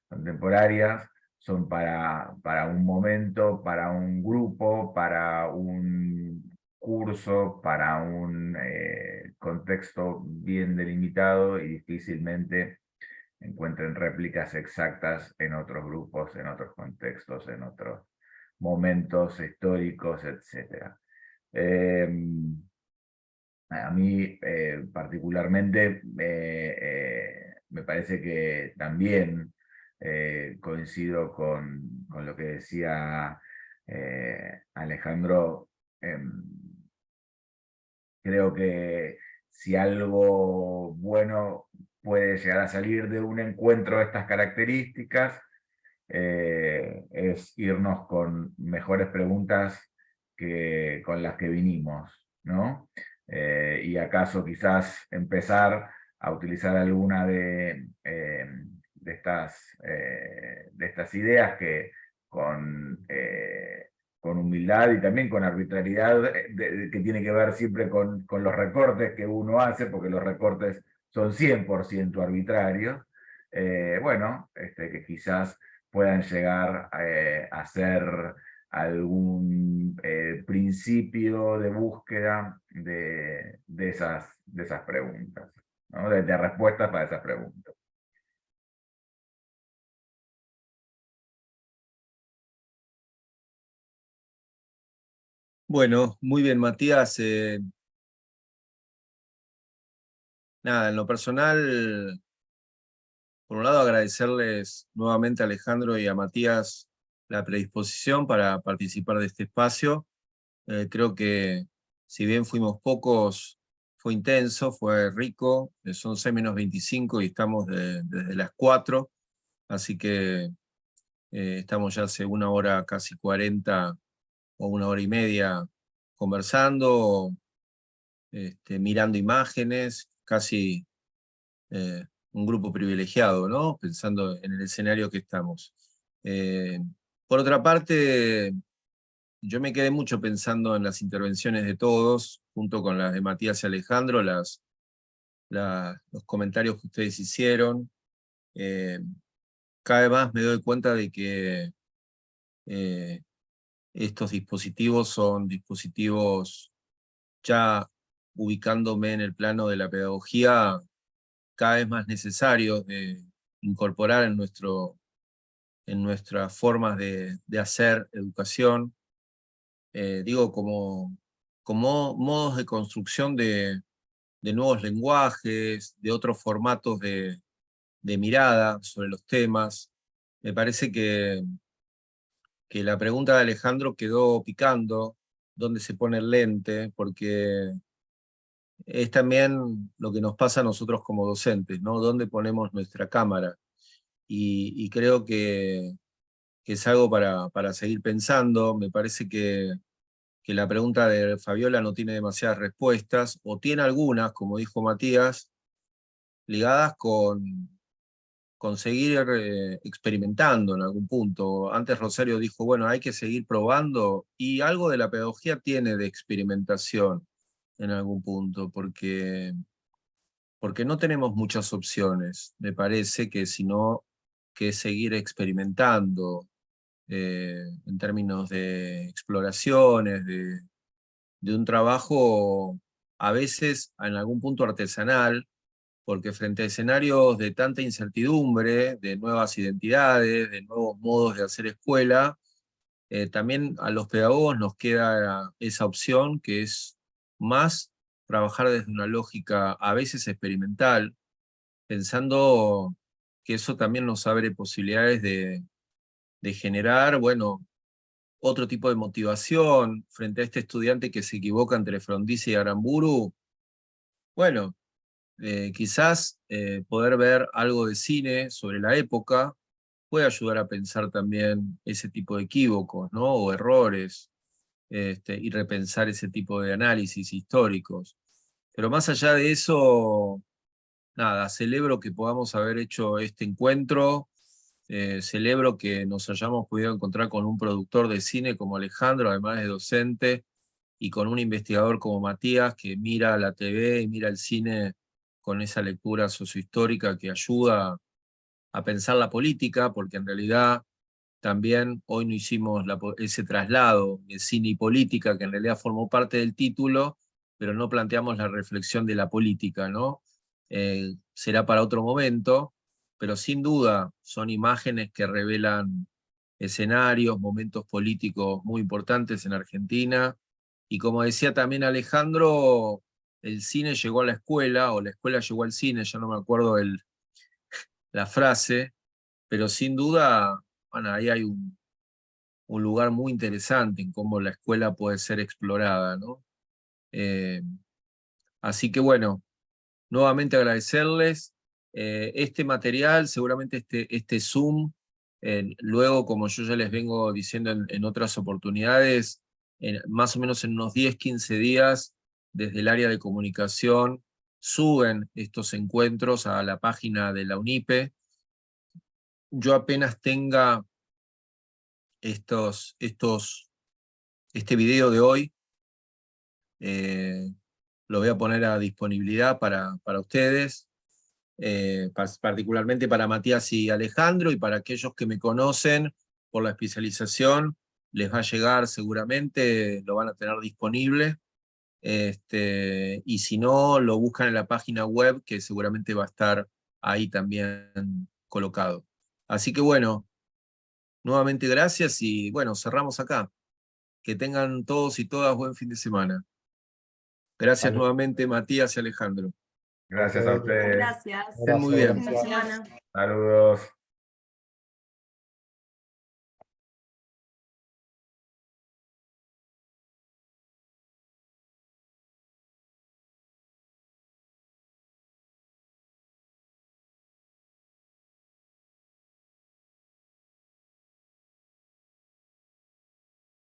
Son temporarias, son para un momento, para un grupo, para un curso, para un contexto bien delimitado, y difícilmente encuentren réplicas exactas en otros grupos, en otros contextos, en otros momentos históricos, etc. A mí particularmente me parece que también coincido con lo que decía Alejandro. Creo que si algo bueno puede llegar a salir de un encuentro de estas características, es irnos con mejores preguntas que con las que vinimos, ¿no? Y acaso quizás empezar a utilizar alguna de estas ideas que con humildad y también con arbitrariedad, que tiene que ver siempre con los recortes que uno hace, porque los recortes son 100% arbitrarios, bueno, que quizás puedan llegar a ser algún principio de búsqueda de esas preguntas, ¿no? De respuestas para esas preguntas. Bueno, muy bien, Matías. Nada, en lo personal, por un lado agradecerles nuevamente a Alejandro y a Matías la predisposición para participar de este espacio. Creo que si bien fuimos pocos, fue intenso, fue rico, son 6 menos 25 y estamos desde las 4, así que estamos ya hace 1 hora casi 40 o 1 hora y media conversando, mirando imágenes, casi un grupo privilegiado, ¿no? Pensando en el escenario que estamos. Por otra parte, yo me quedé mucho pensando en las intervenciones de todos, junto con las de Matías y Alejandro, los comentarios que ustedes hicieron. Cada vez más me doy cuenta de que estos dispositivos son dispositivos, ya ubicándome en el plano de la pedagogía, cada vez más necesarios de incorporar en nuestras formas de hacer educación. Digo, como modos de construcción de nuevos lenguajes, de otros formatos de mirada sobre los temas. Me parece que la pregunta de Alejandro quedó picando, dónde se pone el lente, porque es también lo que nos pasa a nosotros como docentes, ¿no? ¿Dónde ponemos nuestra cámara? Y creo que es algo para seguir pensando. Me parece que la pregunta de Fabiola no tiene demasiadas respuestas, o tiene algunas, como dijo Matías, ligadas con seguir experimentando en algún punto. Antes Rosario dijo, bueno, hay que seguir probando, y algo de la pedagogía tiene de experimentación en algún punto, porque no tenemos muchas opciones, me parece, que sino que seguir experimentando en términos de exploraciones, de un trabajo a veces en algún punto artesanal, porque frente a escenarios de tanta incertidumbre, de nuevas identidades, de nuevos modos de hacer escuela, también a los pedagogos nos queda esa opción, que es más trabajar desde una lógica a veces experimental, pensando que eso también nos abre posibilidades de generar, bueno, otro tipo de motivación frente a este estudiante que se equivoca entre Frondizi y Aramburu. Bueno, quizás poder ver algo de cine sobre la época puede ayudar a pensar también ese tipo de equívocos, ¿no? O errores, y repensar ese tipo de análisis históricos. Pero más allá de eso, nada, celebro que podamos haber hecho este encuentro, celebro que nos hayamos podido encontrar con un productor de cine como Alejandro, además de docente, y con un investigador como Matías, que mira la TV y mira el cine con esa lectura sociohistórica que ayuda a pensar la política, porque en realidad también hoy no hicimos ese traslado de cine y política, que en realidad formó parte del título, pero no planteamos la reflexión de la política, ¿no? Será para otro momento, pero sin duda son imágenes que revelan escenarios, momentos políticos muy importantes en Argentina, y como decía también Alejandro, el cine llegó a la escuela, o la escuela llegó al cine, ya no me acuerdo la frase, pero sin duda, bueno, ahí hay un lugar muy interesante en cómo la escuela puede ser explorada, ¿no? Así que bueno, nuevamente agradecerles. Este material, seguramente este Zoom, luego, como yo ya les vengo diciendo en otras oportunidades, más o menos en unos 10-15 días, desde el área de comunicación, suben estos encuentros a la página de la UNIPE. Yo apenas tenga este video de hoy, lo voy a poner a disponibilidad para ustedes, particularmente para Matías y Alejandro, y para aquellos que me conocen por la especialización, les va a llegar seguramente, lo van a tener disponible, y si no, lo buscan en la página web, que seguramente va a estar ahí también colocado. Así que bueno, nuevamente gracias, y bueno, cerramos acá. Que tengan todos y todas buen fin de semana. Gracias nuevamente, Matías y Alejandro. Gracias a ustedes. Gracias. Estén muy bien. Buena semana. Saludos.